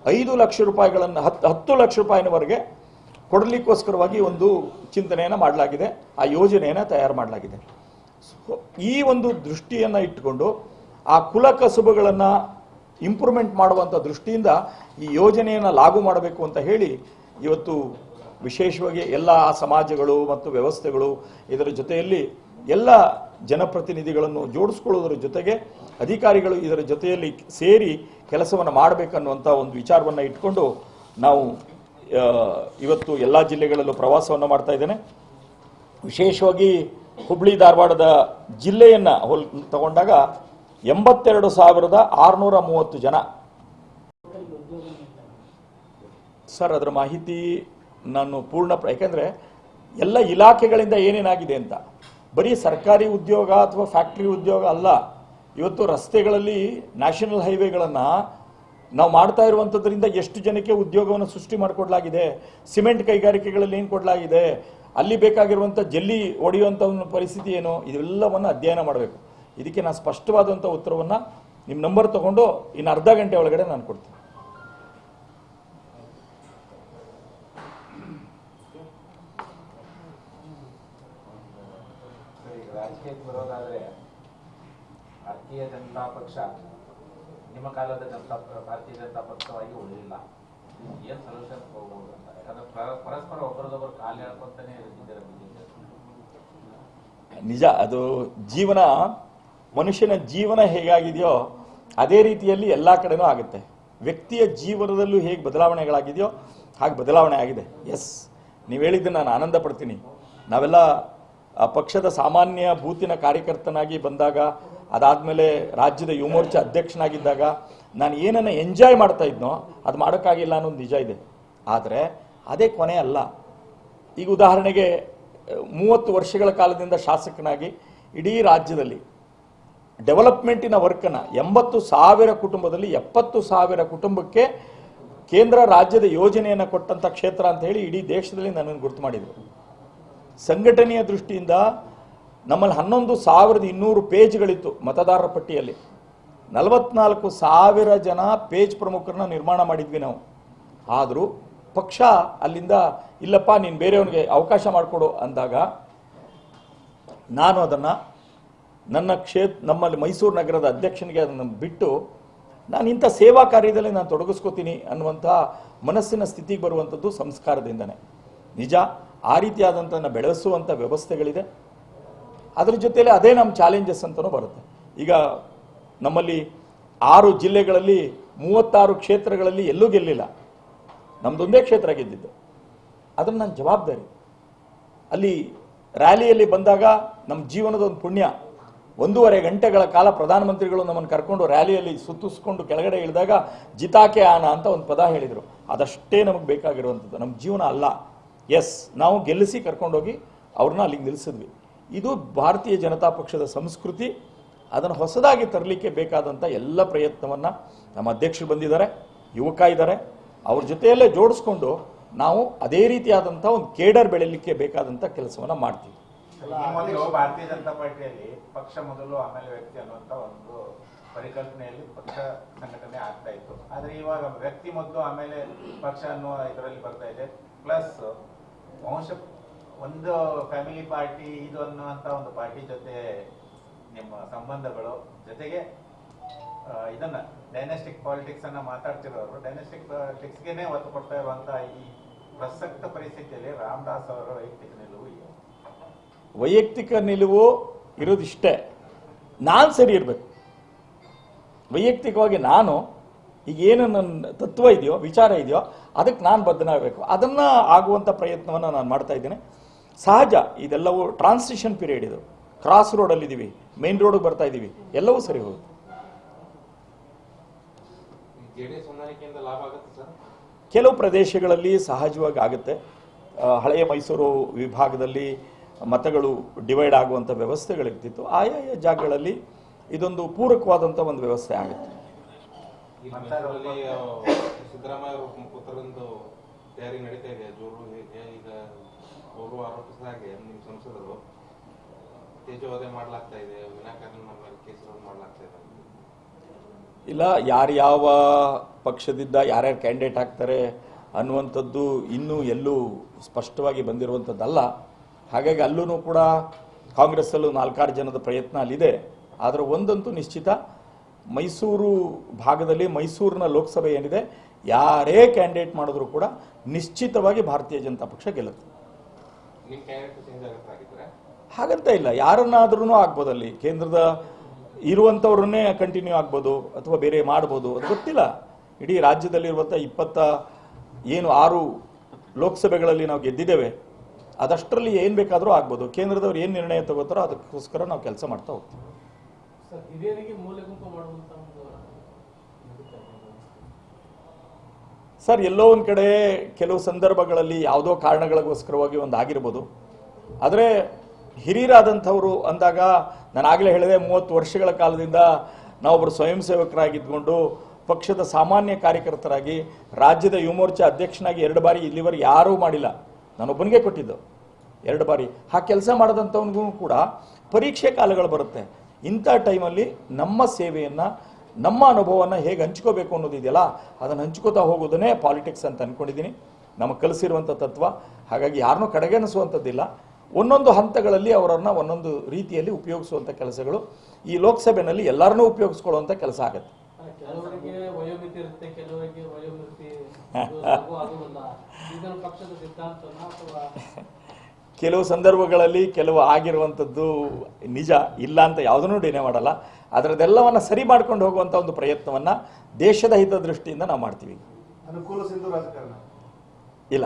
5 ಲಕ್ಷ ರೂಪಾಯಿಗಳನ್ನು 10 ಲಕ್ಷ ರೂಪಾಯಿನವರೆಗೆ ಕೊಡಲಿಕ್ಕೋಸ್ಕರವಾಗಿ ಒಂದು ಚಿಂತನೆಯನ್ನು ಮಾಡಲಾಗಿದೆ, ಆ ಯೋಜನೆಯನ್ನು ತಯಾರು ಮಾಡಲಾಗಿದೆ. ಈ ಒಂದು ದೃಷ್ಟಿಯನ್ನು ಇಟ್ಟುಕೊಂಡು ಆ ಕುಲ ಕಸುಬುಗಳನ್ನು ಇಂಪ್ರೂವ್ಮೆಂಟ್ ಮಾಡುವಂಥ ದೃಷ್ಟಿಯಿಂದ ಈ ಯೋಜನೆಯನ್ನು ಲಾಗು ಮಾಡಬೇಕು ಅಂತ ಹೇಳಿ ಇವತ್ತು ವಿಶೇಷವಾಗಿ ಎಲ್ಲ ಸಮಾಜಗಳು ಮತ್ತು ವ್ಯವಸ್ಥೆಗಳು ಇದರ ಜೊತೆಯಲ್ಲಿ ಎಲ್ಲ ಜನಪ್ರತಿನಿಧಿಗಳನ್ನು ಜೋಡಿಸ್ಕೊಳ್ಳೋದ್ರ ಜೊತೆಗೆ ಅಧಿಕಾರಿಗಳು ಇದರ ಜೊತೆಯಲ್ಲಿ ಸೇರಿ ಕೆಲಸವನ್ನು ಮಾಡಬೇಕನ್ನುವಂಥ ಒಂದು ವಿಚಾರವನ್ನು ಇಟ್ಕೊಂಡು ನಾವು ಇವತ್ತು ಎಲ್ಲ ಜಿಲ್ಲೆಗಳಲ್ಲೂ ಪ್ರವಾಸವನ್ನು ಮಾಡ್ತಾ ಇದ್ದೇನೆ. ವಿಶೇಷವಾಗಿ ಹುಬ್ಳಿ ಧಾರವಾಡದ ಜಿಲ್ಲೆಯನ್ನು ತಗೊಂಡಾಗ 82,630 ಜನ. ಸರ್ ಅದರ ಮಾಹಿತಿ ನಾನು ಪೂರ್ಣ, ಯಾಕೆಂದರೆ ಎಲ್ಲ ಇಲಾಖೆಗಳಿಂದ ಏನೇನಾಗಿದೆ ಅಂತ, ಬರೀ ಸರ್ಕಾರಿ ಉದ್ಯೋಗ ಅಥವಾ ಫ್ಯಾಕ್ಟ್ರಿ ಉದ್ಯೋಗ ಅಲ್ಲ. ಇವತ್ತು ರಸ್ತೆಗಳಲ್ಲಿ ನ್ಯಾಷನಲ್ ಹೈವೇಗಳನ್ನು ನಾವು ಮಾಡ್ತಾ ಇರುವಂಥದ್ರಿಂದ ಎಷ್ಟು ಜನಕ್ಕೆ ಉದ್ಯೋಗವನ್ನು ಸೃಷ್ಟಿ ಮಾಡಿಕೊಡ್ಲಾಗಿದೆ, ಸಿಮೆಂಟ್ ಕೈಗಾರಿಕೆಗಳಲ್ಲಿ ಏನು ಕೊಡಲಾಗಿದೆ, ಅಲ್ಲಿ ಬೇಕಾಗಿರುವಂಥ ಜಲ್ಲಿ ಒಡೆಯುವಂಥ ಒಂದು ಪರಿಸ್ಥಿತಿ ಏನು, ಇದೆಲ್ಲವನ್ನು ಅಧ್ಯಯನ ಮಾಡಬೇಕು. ಇದಕ್ಕೆ ನಾನು ಸ್ಪಷ್ಟವಾದಂಥ ಉತ್ತರವನ್ನು ನಿಮ್ಮ ನಂಬರ್ ತಗೊಂಡು ಇನ್ನು ಅರ್ಧ ಗಂಟೆ ಒಳಗಡೆ ನಾನು ಕೊಡ್ತೀನಿ. ರಾಜಕೀಯಕ್ಕೆ ಬರೋದಾದ್ರೆ ಭಾರತೀಯ ಜನತಾ ಪಕ್ಷ ನಿಮ್ಮ ಕಾಲದ ಭಾರತೀಯ ಜನತಾ ಪಕ್ಷವಾಗಿ ಉಳಿದಿಲ್ಲ. ಏನ್ ಸೊಲ್ಯೂಷನ್ ಹೋಗ್ಬೋದು ಅಂತ, ಯಾಕಂದ್ರೆ ಪರಸ್ಪರ ಒಬ್ಬರದೊಬ್ಬರು ಕಾಲು ಹೇಳ್ಕೊಂತಾನೆ ಇರ್ತಿದ್ದಾರೆ ಬಿಜೆಪಿ. ನಿಜ, ಅದು ಜೀವನ, ಮನುಷ್ಯನ ಜೀವನ ಹೇಗಾಗಿದೆಯೋ ಅದೇ ರೀತಿಯಲ್ಲಿ ಎಲ್ಲ ಕಡೆನೂ ಆಗುತ್ತೆ. ವ್ಯಕ್ತಿಯ ಜೀವನದಲ್ಲೂ ಹೇಗೆ ಬದಲಾವಣೆಗಳಾಗಿದೆಯೋ ಹಾಗೆ ಬದಲಾವಣೆ ಆಗಿದೆ. ಎಸ್, ನೀವು ಹೇಳಿದ್ದನ್ನು ನಾನು ಆನಂದ ಪಡ್ತೀನಿ. ನಾವೆಲ್ಲ ಪಕ್ಷದ ಸಾಮಾನ್ಯ ಬೂತಿನ ಕಾರ್ಯಕರ್ತನಾಗಿ ಬಂದಾಗ, ಅದಾದಮೇಲೆ ರಾಜ್ಯದ ಯುವ ಮೋರ್ಚಾ ಅಧ್ಯಕ್ಷನಾಗಿದ್ದಾಗ ನಾನು ಏನನ್ನು ಎಂಜಾಯ್ ಮಾಡ್ತಾ ಇದ್ನೋ ಅದು ಮಾಡೋಕ್ಕಾಗಿಲ್ಲ ಅನ್ನೋದು ನಿಜ ಇದೆ. ಆದರೆ ಅದೇ ಕೊನೆ ಅಲ್ಲ. ಈಗ ಉದಾಹರಣೆಗೆ 30 ವರ್ಷಗಳ ಕಾಲದಿಂದ ಶಾಸಕನಾಗಿ ಇಡೀ ರಾಜ್ಯದಲ್ಲಿ ಡೆವಲಪ್ಮೆಂಟಿನ ವರ್ಕನ್ನು 80,000 ಕುಟುಂಬದಲ್ಲಿ 70,000 ಕುಟುಂಬಕ್ಕೆ ಕೇಂದ್ರ ರಾಜ್ಯದ ಯೋಜನೆಯನ್ನು ಕೊಟ್ಟಂಥ ಕ್ಷೇತ್ರ ಅಂತ ಹೇಳಿ ಇಡೀ ದೇಶದಲ್ಲಿ ನನ್ನನ್ನು ಗುರುತು ಮಾಡಿದರು. ಸಂಘಟನೆಯ ದೃಷ್ಟಿಯಿಂದ ನಮ್ಮಲ್ಲಿ 11,200 ಪೇಜ್ಗಳಿತ್ತು ಮತದಾರರ ಪಟ್ಟಿಯಲ್ಲಿ. 44,000 ಜನ ಪೇಜ್ ಪ್ರಮುಖರನ್ನ ನಿರ್ಮಾಣ ಮಾಡಿದ್ವಿ ನಾವು. ಆದರೂ ಪಕ್ಷ ಅಲ್ಲಿಂದ ಇಲ್ಲಪ್ಪ ನೀನು ಬೇರೆಯವನಿಗೆ ಅವಕಾಶ ಮಾಡಿಕೊಡು ಅಂದಾಗ ನಾನು ಅದನ್ನು ನಮ್ಮಲ್ಲಿ ಮೈಸೂರು ನಗರದ ಅಧ್ಯಕ್ಷನಿಗೆ ಅದನ್ನು ಬಿಟ್ಟು ನಾನು ಇಂಥ ಸೇವಾ ಕಾರ್ಯದಲ್ಲಿ ನಾನು ತೊಡಗಿಸ್ಕೋತೀನಿ ಅನ್ನುವಂಥ ಮನಸ್ಸಿನ ಸ್ಥಿತಿಗೆ ಬರುವಂಥದ್ದು ಸಂಸ್ಕಾರದಿಂದನೇ. ನಿಜ, ಆ ರೀತಿಯಾದಂಥ ಬೆಳೆಸುವಂಥ ವ್ಯವಸ್ಥೆಗಳಿದೆ. ಅದರ ಜೊತೆಯಲ್ಲಿ ಅದೇ ನಮ್ಮ ಚಾಲೆಂಜಸ್ ಅಂತಲೂ ಬರುತ್ತೆ. ಈಗ ನಮ್ಮಲ್ಲಿ 6 ಜಿಲ್ಲೆಗಳಲ್ಲಿ 36 ಕ್ಷೇತ್ರಗಳಲ್ಲಿ ಎಲ್ಲೂ ಗೆಲ್ಲಿಲ್ಲ. ನಮ್ಮದೊಂದೇ ಕ್ಷೇತ್ರ ಗೆದ್ದಿದ್ದು. ಅದನ್ನು ನನ್ನ ಜವಾಬ್ದಾರಿ. ಅಲ್ಲಿ ರ್ಯಾಲಿಯಲ್ಲಿ ಬಂದಾಗ ನಮ್ಮ ಜೀವನದ ಒಂದು ಪುಣ್ಯ. 1.5 ಗಂಟೆಗಳ ಕಾಲ ಪ್ರಧಾನಮಂತ್ರಿಗಳು ನಮ್ಮನ್ನು ಕರ್ಕೊಂಡು ರ್ಯಾಲಿಯಲ್ಲಿ ಸುತ್ತಿಸ್ಕೊಂಡು ಕೆಳಗಡೆ ಇಳಿದಾಗ ಜಿತಾಕೆ ಆನ ಅಂತ ಒಂದು ಪದ ಹೇಳಿದರು. ಅದಷ್ಟೇ ನಮಗೆ ಬೇಕಾಗಿರುವಂಥದ್ದು, ನಮ್ಮ ಜೀವನ ಅಲ್ಲ. ಎಸ್, ನಾವು ಗೆಲ್ಲಿಸಿ ಕರ್ಕೊಂಡೋಗಿ ಅವ್ರನ್ನ ಅಲ್ಲಿಗೆ ನಿಲ್ಲಿಸಿದ್ವಿ. ಇದು ಭಾರತೀಯ ಜನತಾ ಪಕ್ಷದ ಸಂಸ್ಕೃತಿ. ಅದನ್ನು ಹೊಸದಾಗಿ ತರಲಿಕ್ಕೆ ಬೇಕಾದಂಥ ಎಲ್ಲ ಪ್ರಯತ್ನವನ್ನು ನಮ್ಮ ಅಧ್ಯಕ್ಷರು ಬಂದಿದ್ದಾರೆ, ಯುವಕ ಇದ್ದಾರೆ, ಅವ್ರ ಜೊತೆಯಲ್ಲೇ ಜೋಡಿಸ್ಕೊಂಡು ನಾವು ಅದೇ ರೀತಿಯಾದಂಥ ಒಂದು ಕೇಡರ್ ಬೆಳೀಲಿಕ್ಕೆ ಬೇಕಾದಂಥ ಕೆಲಸವನ್ನು ಮಾಡ್ತೀವಿ. ಮೊದಲು ಭಾರತೀಯ ಜನತಾ ಪಾರ್ಟಿಯಲ್ಲಿ ಪಕ್ಷ ಮೊದಲು ಆಮೇಲೆ ವ್ಯಕ್ತಿ ಅನ್ನುವಂಥ ಒಂದು ಪರಿಕಲ್ಪನೆಯಲ್ಲಿ ಪಕ್ಷ ಸಂಘಟನೆ ಆಗ್ತಾ ಇತ್ತು. ಆದ್ರೆ ಇವಾಗ ವ್ಯಕ್ತಿ ಮೊದಲು ಆಮೇಲೆ ಪಕ್ಷ ಅನ್ನುವ ಇದರಲ್ಲಿ ಬರ್ತಾ ಇದೆ. ಪ್ಲಸ್ ಒಂದು ಫ್ಯಾಮಿಲಿ ಪಾರ್ಟಿ ಇದು ಅನ್ನುವಂತ ಒಂದು ಪಾರ್ಟಿ ಜೊತೆ ನಿಮ್ಮ ಸಂಬಂಧಗಳು ಜೊತೆಗೆ ಇದನ್ನ ಡೈನೆಸ್ಟಿಕ್ ಪಾಲಿಟಿಕ್ಸ್ ಅನ್ನ ಮಾತಾಡ್ತಿರೋರು ಡೈನೆಸ್ಟಿಕ್ ಪಾಲಿಟಿಕ್ಸ್ಗೆನೆ ಒತ್ತು ಕೊಡ್ತಾ ಇರುವಂತ ಈ ಪ್ರಸಕ್ತ ಪರಿಸ್ಥಿತಿಯಲ್ಲಿ ರಾಮದಾಸ್ ಅವರ ವೈಯಕ್ತಿಕ ನಿಲುವು ಇದೆ. ವೈಯಕ್ತಿಕ ನಿಲುವು ಇರೋದಿಷ್ಟೇ, ನಾನು ಸರಿ ಇರಬೇಕು. ವೈಯಕ್ತಿಕವಾಗಿ ನಾನು ಈಗ ಏನು ನನ್ನ ತತ್ವ ಇದೆಯೋ, ವಿಚಾರ ಇದೆಯೋ, ಅದಕ್ಕೆ ನಾನು ಬದ್ಧನಾಗಬೇಕು. ಅದನ್ನು ಆಗುವಂಥ ಪ್ರಯತ್ನವನ್ನು ನಾನು ಮಾಡ್ತಾ ಇದ್ದೇನೆ. ಸಹಜ, ಇದೆಲ್ಲವೂ ಟ್ರಾನ್ಸಿಷನ್ ಪೀರಿಯಡ್. ಇದು ಕ್ರಾಸ್ ರೋಡಲ್ಲಿದ್ದೀವಿ, ಮೇನ್ ರೋಡಿಗೆ ಬರ್ತಾ ಇದ್ದೀವಿ, ಎಲ್ಲವೂ ಸರಿ ಹೋಗುತ್ತೆ. ಕೆಲವು ಪ್ರದೇಶಗಳಲ್ಲಿ ಸಹಜವಾಗಿ ಆಗುತ್ತೆ. ಹಳೆಯ ಮೈಸೂರು ವಿಭಾಗದಲ್ಲಿ ಮತಗಳು ಡಿವೈಡ್ ಆಗುವಂಥ ವ್ಯವಸ್ಥೆಗಳಿರ್ತಿತ್ತು. ಆಯಾಯ ಜಾಗಗಳಲ್ಲಿ ಇದೊಂದು ಪೂರಕವಾದಂಥ ಒಂದು ವ್ಯವಸ್ಥೆ ಆಗುತ್ತೆ. ಸಿದ್ದರಾಮಯ್ಯ ಅವರ ಪುತ್ರರಂದು ತಯಾರಿ ನಡೀತಾ ಇದೆ ಜೋರು. ಈಗ ಅವರು ಆರೋಪಿಸಿದ ಹಾಗೆ ನಿಮ್ಮ ಸಂಸದರು ತೇಜೋವಧೆ ಮಾಡಲಾಗ್ತಾ ಇದೆ, ವಿನಾಕಾರಣ ಮೇಲೆ ಕೇಸುಗಳನ್ನು ಮಾಡಲಾಗ್ತಾ ಇದೆ. ಇಲ್ಲ, ಯಾರ್ಯಾವ ಪಕ್ಷದಿಂದ ಯಾರ್ಯಾರು ಕ್ಯಾಂಡಿಡೇಟ್ ಆಗ್ತಾರೆ ಅನ್ನುವಂಥದ್ದು ಇನ್ನೂ ಎಲ್ಲೂ ಸ್ಪಷ್ಟವಾಗಿ ಬಂದಿರುವಂಥದ್ದಲ್ಲ. ಹಾಗಾಗಿ ಅಲ್ಲೂ ಕೂಡ ಕಾಂಗ್ರೆಸ್ಸಲ್ಲೂ 4-6 ಜನದ ಪ್ರಯತ್ನ ಅಲ್ಲಿದೆ. ಆದರೆ ಒಂದಂತೂ ನಿಶ್ಚಿತ, ಮೈಸೂರು ಭಾಗದಲ್ಲಿ ಮೈಸೂರಿನ ಲೋಕಸಭೆ ಏನಿದೆ, ಯಾರೇ ಕ್ಯಾಂಡಿಡೇಟ್ ಮಾಡಿದ್ರು ಕೂಡ ನಿಶ್ಚಿತವಾಗಿ ಭಾರತೀಯ ಜನತಾ ಪಕ್ಷ ಗೆಲ್ಲುತ್ತೆ. ಹಾಗಂತ ಇಲ್ಲ, ಯಾರನ್ನಾದ್ರೂ ಆಗ್ಬೋದು. ಅಲ್ಲಿ ಕೇಂದ್ರದ ಇರುವಂಥವ್ರನ್ನೇ ಕಂಟಿನ್ಯೂ ಆಗ್ಬೋದು ಅಥವಾ ಬೇರೆ ಮಾಡ್ಬೋದು, ಅದು ಗೊತ್ತಿಲ್ಲ. ಇಡೀ ರಾಜ್ಯದಲ್ಲಿರುವಂಥ 6 ಲೋಕಸಭೆಗಳಲ್ಲಿ ನಾವು ಗೆದ್ದಿದ್ದೇವೆ. ಅದಷ್ಟರಲ್ಲಿ ಏನು ಬೇಕಾದರೂ ಆಗ್ಬೋದು. ಕೇಂದ್ರದವ್ರು ಏನು ನಿರ್ಣಯ ತಗೋತಾರೋ ಅದಕ್ಕೋಸ್ಕರ ನಾವು ಕೆಲಸ ಮಾಡ್ತಾ ಹೋಗ್ತೀವಿ. ಸರ್, ಎಲ್ಲೋ ಒಂದು ಕಡೆ ಕೆಲವು ಸಂದರ್ಭಗಳಲ್ಲಿ ಯಾವುದೋ ಕಾರಣಗಳಿಗೋಸ್ಕರವಾಗಿ ಒಂದು ಆಗಿರ್ಬೋದು. ಆದರೆ ಹಿರಿಯರಾದಂಥವರು ಅಂದಾಗ, ನಾನು ಆಗಲೇ ಹೇಳಿದೆ, 30 ವರ್ಷಗಳ ಕಾಲದಿಂದ ನಾವೊಬ್ಬರು ಸ್ವಯಂ ಸೇವಕರಾಗಿದ್ಕೊಂಡು ಪಕ್ಷದ ಸಾಮಾನ್ಯ ಕಾರ್ಯಕರ್ತರಾಗಿ ರಾಜ್ಯದ ಯುವ ಮೋರ್ಚಾ ಅಧ್ಯಕ್ಷನಾಗಿ 2 ಬಾರಿ ಇಲ್ಲಿವರೆಗೆ ಯಾರೂ ಮಾಡಿಲ್ಲ. ನಾನೊಬ್ಬನಿಗೆ ಕೊಟ್ಟಿದ್ದು 2 ಬಾರಿ. ಆ ಕೆಲಸ ಮಾಡಿದಂಥವನಿಗೂ ಕೂಡ ಪರೀಕ್ಷೆ ಕಾಲಗಳು ಬರುತ್ತೆ. ಇಂಥ ಟೈಮಲ್ಲಿ ನಮ್ಮ ಸೇವೆಯನ್ನು ನಮ್ಮ ಅನುಭವವನ್ನು ಹೇಗೆ ಹಂಚ್ಕೋಬೇಕು ಅನ್ನೋದಿದೆಯಲ್ಲ ಅದನ್ನು ಹಂಚ್ಕೋತಾ ಹೋಗೋದನ್ನೇ ಪಾಲಿಟಿಕ್ಸ್ ಅಂತ ಅಂದ್ಕೊಂಡಿದ್ದೀನಿ. ನಮಗೆ ಕಲಿಸಿರುವಂಥ ತತ್ವ. ಹಾಗಾಗಿ ಯಾರನ್ನೂ ಕಡೆಗಣಿಸುವಂಥದ್ದಿಲ್ಲ. ಒಂದೊಂದು ಹಂತಗಳಲ್ಲಿ ಅವರನ್ನು ಒಂದೊಂದು ರೀತಿಯಲ್ಲಿ ಉಪಯೋಗಿಸುವಂಥ ಕೆಲಸಗಳು ಈ ಲೋಕಸಭೆಯಲ್ಲಿ ಎಲ್ಲರನ್ನೂ ಉಪಯೋಗಿಸ್ಕೊಳ್ಳುವಂಥ ಕೆಲಸ ಆಗುತ್ತೆ. ಕೆಲವರಿಗೆ ವಯೋಮಿತಿ ಇರುತ್ತೆ, ಕೆಲವರಿಗೆ ವಯೋಮಿತಿ ಆಗುವುದಿಲ್ಲ. ಇದನ್ನು ಪಕ್ಷದ ಸಿದ್ಧಾಂತನ ಅಥವಾ ಕೆಲವು ಸಂದರ್ಭಗಳಲ್ಲಿ ಕೆಲವು ಆಗಿರುವಂಥದ್ದು ನಿಜ, ಇಲ್ಲ ಅಂತ ಯಾವುದನ್ನೂ ಡಿನೇ ಮಾಡಲ್ಲ. ಅದರದೆಲ್ಲವನ್ನು ಸರಿ ಮಾಡ್ಕೊಂಡು ಹೋಗುವಂಥ ಒಂದು ಪ್ರಯತ್ನವನ್ನು ದೇಶದ ಹಿತದೃಷ್ಟಿಯಿಂದ ನಾವು ಮಾಡ್ತೀವಿ. ಅನುಕೂಲ ಸಿಂಧು ರಾಜಕಾರಣ ಇಲ್ಲ,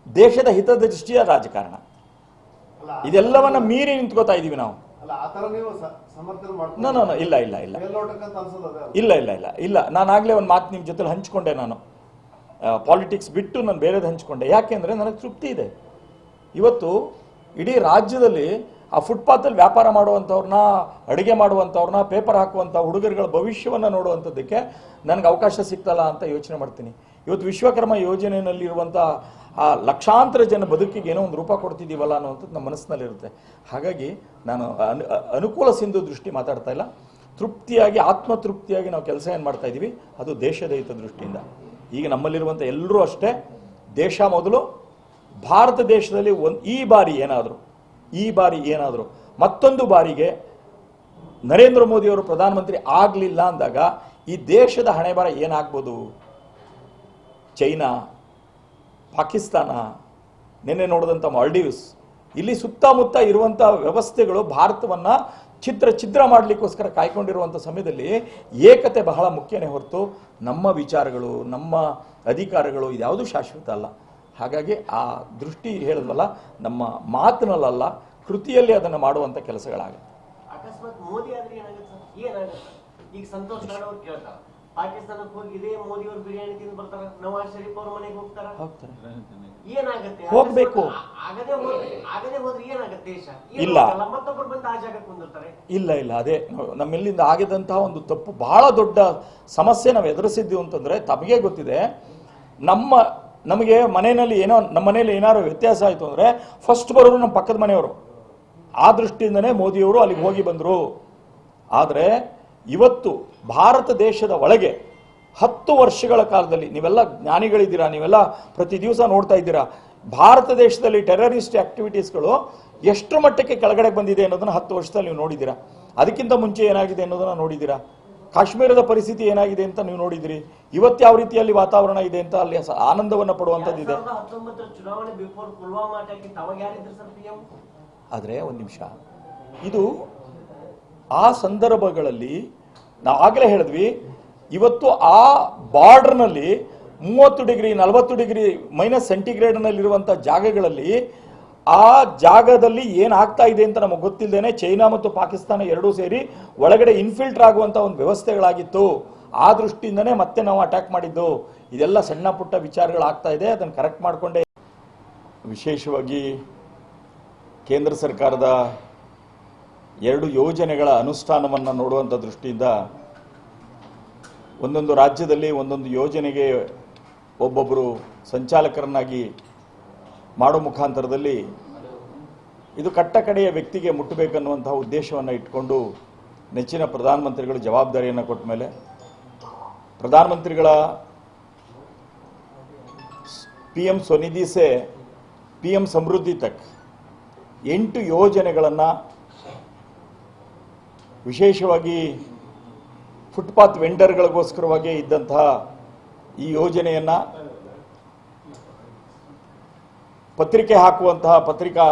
ದೇಶದ ಹಿತದೃಷ್ಟಿಯ ರಾಜಕಾರಣ. ಇದೆಲ್ಲವನ್ನ ಮೀರಿ ನಿಂತ್ಕೋತಾ ಇದೀವಿ ನಾವು. ಅಲ್ಲ, ಆ ತರ ನೀವು ಸಮರ್ಥನೆ ಮಾಡ್ಕೊಂಡು ನೋ ಇಲ್ಲ ಇಲ್ಲ ಇಲ್ಲ ಮೇಲ್ನೋಟಕ್ಕಂತ ಅನ್ಸೋದು ಅದೇ ಅಲ್ಲ. ಇಲ್ಲ ಇಲ್ಲ ಇಲ್ಲ ಇಲ್ಲ ನಾನು ಆಗಲೇ ಒಂದು ಮಾತು ನಿಮ್ಮ ಜೊತೆ ಹಂಚ್ಕೊಂಡೆ. ನಾನು ಪಾಲಿಟಿಕ್ಸ್ ಬಿಟ್ಟು ನಾನು ಬೇರೆದು ಹಂಚ್ಕೊಂಡೆ. ಯಾಕೆಂದರೆ ನನಗೆ ತೃಪ್ತಿ ಇದೆ. ಇವತ್ತು ಇಡೀ ರಾಜ್ಯದಲ್ಲಿ ಆ ಫುಟ್ಪಾತಲ್ಲಿ ವ್ಯಾಪಾರ ಮಾಡುವಂಥವ್ರನ್ನ, ಅಡುಗೆ ಮಾಡುವಂಥವ್ರನ್ನ, ಪೇಪರ್ ಹಾಕುವಂಥ ಹುಡುಗರುಗಳ ಭವಿಷ್ಯವನ್ನು ನೋಡುವಂಥದ್ದಕ್ಕೆ ನನಗೆ ಅವಕಾಶ ಸಿಗ್ತಲ್ಲ ಅಂತ ಯೋಚನೆ ಮಾಡ್ತೀನಿ. ಇವತ್ತು ವಿಶ್ವಕರ್ಮ ಯೋಜನೆಯಲ್ಲಿರುವಂಥ ಆ ಲಕ್ಷಾಂತರ ಜನ ಬದುಕಿಗೆ ಏನೋ ಒಂದು ರೂಪ ಕೊಡ್ತಿದ್ದೀವಲ್ಲ ಅನ್ನೋವಂಥದ್ದು ನಮ್ಮ ಮನಸ್ಸಿನಲ್ಲಿರುತ್ತೆ. ಹಾಗಾಗಿ ನಾನು ಅನುಕೂಲ ಸಿಂಧು ದೃಷ್ಟಿ ಮಾತಾಡ್ತಾ ಇಲ್ಲ. ತೃಪ್ತಿಯಾಗಿ, ಆತ್ಮತೃಪ್ತಿಯಾಗಿ ನಾವು ಕೆಲಸ ಏನು ಮಾಡ್ತಾ ಇದ್ದೀವಿ ಅದು ದೇಶದ ಹಿತ ದೃಷ್ಟಿಯಿಂದ. ಈಗ ನಮ್ಮಲ್ಲಿರುವಂಥ ಎಲ್ಲರೂ ಅಷ್ಟೇ, ದೇಶ ಮೊದಲು, ಭಾರತ ದೇಶದಲ್ಲಿ ಈ ಬಾರಿ ಏನಾದರೂ ಮತ್ತೊಂದು ಬಾರಿಗೆ ನರೇಂದ್ರ ಮೋದಿಯವರು ಪ್ರಧಾನಮಂತ್ರಿ ಆಗಲಿಲ್ಲ ಅಂದಾಗ ಈ ದೇಶದ ಹಣೆಬರ ಏನಾಗ್ಬೋದು? ಚೈನಾ, ಪಾಕಿಸ್ತಾನ, ನಿನ್ನೆ ನೋಡಿದಂಥ ಮಾಲ್ಡೀವ್ಸ್, ಇಲ್ಲಿ ಸುತ್ತಮುತ್ತ ಇರುವಂಥ ವ್ಯವಸ್ಥೆಗಳು ಭಾರತವನ್ನು ಛಿದ್ರ ಮಾಡಲಿಕ್ಕೋಸ್ಕರ ಕಾಯ್ಕೊಂಡಿರುವಂಥ ಸಮಯದಲ್ಲಿ ಏಕತೆ ಬಹಳ ಮುಖ್ಯನೇ ಹೊರತು ನಮ್ಮ ವಿಚಾರಗಳು, ನಮ್ಮ ಅಧಿಕಾರಗಳು ಇದ್ಯಾವುದೂ ಶಾಶ್ವತ ಅಲ್ಲ. ಹಾಗಾಗಿ ಆ ದೃಷ್ಟಿ ಹೇಳಿದ್ವಲ್ಲ, ನಮ್ಮ ಮಾತಿನಲ್ಲ ಕೃತಿಯಲ್ಲಿ ಅದನ್ನು ಮಾಡುವಂಥ ಕೆಲಸಗಳಾಗುತ್ತೆ. ಅಕಸ್ಮಾತ್ ಮೋದಿ ಆದ್ರೆ ಏನಾಗುತ್ತೆ? ಈಗ ಸಂತೋಷ್ ಲಾಡ್ ಅವ್ರು ಕೇಳ್ತಾರೆ, ಪಾಕಿಸ್ತಾನಕ್ಕೆ ಹೋಗಿ ಇದೇ ಮೋದಿ ಅವರು ಬಿರಿಯಾನಿ ತಿಂದು ಬರ್ತಾರ, ನವಾಜ್ ಶರೀಫ್ ಅವ್ರ ಮನೆಗೆ ಹೋಗ್ತಾರ, ಏನಾಗುತ್ತೆ? ಹೋಗ್ಬೇಕು. ಆಗದೆ ಹೋದ್ರೆ ಏನಾಗುತ್ತೆ ದೇಶ? ಇಲ್ಲ, ಮತ್ತೊಬ್ಬರು ಬಂದು ಆ ಜಾಗಕ್ಕೆ ಕುಂದಿರ್ತಾರೆ. ಇಲ್ಲ ಅದೇ ನಮ್ಮೆಲ್ಲಿಂದ ಆಗಿದಂತಹ ಒಂದು ತಪ್ಪು, ಬಹಳ ದೊಡ್ಡ ಸಮಸ್ಯೆ ನಾವು ಎದುರಿಸಿದ್ದೀವಿ ಅಂತಂದ್ರೆ ತಮಗೆ ಗೊತ್ತಿದೆ. ನಮಗೆ ಮನೆಯಲ್ಲಿ ನಮ್ಮ ಮನೆಯಲ್ಲಿ ಏನಾದ್ರು ವ್ಯತ್ಯಾಸ ಆಯಿತು ಅಂದರೆ ಫಸ್ಟ್ ಬರೋರು ನಮ್ಮ ಪಕ್ಕದ ಮನೆಯವರು. ಆ ದೃಷ್ಟಿಯಿಂದನೇ ಮೋದಿಯವರು ಅಲ್ಲಿಗೆ ಹೋಗಿ ಬಂದರು. ಆದರೆ ಇವತ್ತು ಭಾರತ ದೇಶದ ಒಳಗೆ 10 ವರ್ಷಗಳ ಕಾಲದಲ್ಲಿ ನೀವೆಲ್ಲ ಜ್ಞಾನಿಗಳಿದ್ದೀರಾ, ನೀವೆಲ್ಲ ಪ್ರತಿ ದಿವಸ ನೋಡ್ತಾ ಇದ್ದೀರಾ, ಭಾರತ ದೇಶದಲ್ಲಿ ಟೆರರಿಸ್ಟ್ ಆಕ್ಟಿವಿಟೀಸ್ಗಳು ಎಷ್ಟು ಮಟ್ಟಕ್ಕೆ ಕೆಳಗಡೆ ಬಂದಿದೆ ಅನ್ನೋದನ್ನ 10 ವರ್ಷದಲ್ಲಿ ನೀವು ನೋಡಿದ್ದೀರಾ. ಅದಕ್ಕಿಂತ ಮುಂಚೆ ಏನಾಗಿದೆ ಅನ್ನೋದನ್ನ ನೋಡಿದ್ದೀರಾ. ಕಾಶ್ಮೀರದ ಪರಿಸ್ಥಿತಿ ಏನಾಗಿದೆ ಅಂತ ನೀವು ನೋಡಿದಿರಿ. ಇವತ್ತು ಯಾವ ರೀತಿಯಲ್ಲಿ ವಾತಾವರಣ ಇದೆ ಅಂತ ಅಲ್ಲಿ ಆನಂದವನ್ನು ಪಡುವಂಥದ್ದಿದೆ. 2019 ಚುನಾವಣೆ ಬಿಫೋರ್ ಪುಲ್ವಾಮಾ ಅಟ್ಯಾಕ್ ಅವಾಗ ಯಾರಿದ್ರು ಸರ್ ಪಿಎಂ? ಆದರೆ ಒಂದು ನಿಮಿಷ, ಇದು ಆ ಸಂದರ್ಭಗಳಲ್ಲಿ ನಾವು ಆಗಲೇ ಹೇಳಿದ್ವಿ, ಇವತ್ತು ಆ ಬಾರ್ಡರ್ನಲ್ಲಿ 30 ಡಿಗ್ರಿ 40 ಡಿಗ್ರಿ -ಸೆಂಟಿಗ್ರೇಡ್ನಲ್ಲಿರುವಂಥ ಜಾಗಗಳಲ್ಲಿ ಆ ಜಾಗದಲ್ಲಿ ಏನಾಗ್ತಾ ಇದೆ ಅಂತ ನಮಗೆ ಗೊತ್ತಿಲ್ಲದೇನೆ ಚೈನಾ ಮತ್ತು ಪಾಕಿಸ್ತಾನ ಎರಡೂ ಸೇರಿ ಒಳಗಡೆ ಇನ್ಫಿಲ್ಟರ್ ಆಗುವಂಥ ಒಂದು ವ್ಯವಸ್ಥೆಗಳಾಗಿತ್ತು. ಆ ದೃಷ್ಟಿಯಿಂದನೇ ಮತ್ತೆ ನಾವು ಅಟ್ಯಾಕ್ ಮಾಡಿದ್ದು. ಇದೆಲ್ಲ ಸಣ್ಣ ಪುಟ್ಟ ವಿಚಾರಗಳಾಗ್ತಾ ಇದೆ, ಅದನ್ನು ಕರೆಕ್ಟ್ ಮಾಡಿಕೊಂಡೆ. ವಿಶೇಷವಾಗಿ ಕೇಂದ್ರ ಸರ್ಕಾರದ 2 ಯೋಜನೆಗಳ ಅನುಷ್ಠಾನವನ್ನು ನೋಡುವಂಥ ದೃಷ್ಟಿಯಿಂದ ಒಂದೊಂದು ರಾಜ್ಯದಲ್ಲಿ ಒಂದೊಂದು ಯೋಜನೆಗೆ ಒಬ್ಬೊಬ್ಬರು ಸಂಚಾಲಕರನ್ನಾಗಿ ಮಾಡೋ ಮುಖಾಂತರದಲ್ಲಿ ಇದು ಕಟ್ಟಕಡೆಯ ವ್ಯಕ್ತಿಗೆ ಮುಟ್ಟಬೇಕನ್ನುವಂತಹ ಉದ್ದೇಶವನ್ನು ಇಟ್ಕೊಂಡು ನೆಚ್ಚಿನ ಪ್ರಧಾನಮಂತ್ರಿಗಳು ಜವಾಬ್ದಾರಿಯನ್ನು ಕೊಟ್ಟ ಮೇಲೆ ಪ್ರಧಾನಮಂತ್ರಿಗಳ PM ಸ್ವನಿಧಿ ಸೆ PM ಸಮೃದ್ಧಿ ತಕ್ 8 ಯೋಜನೆಗಳನ್ನು ವಿಶೇಷವಾಗಿ ಫುಟ್ಪಾತ್ ವೆಂಡರ್ಗಳಿಗೋಸ್ಕರವಾಗಿ ಇದ್ದಂತಹ ಈ ಯೋಜನೆಯನ್ನು ಪತ್ರಿಕೆ ಹಾಕುವಂತಹ ಪತ್ರಿಕಾ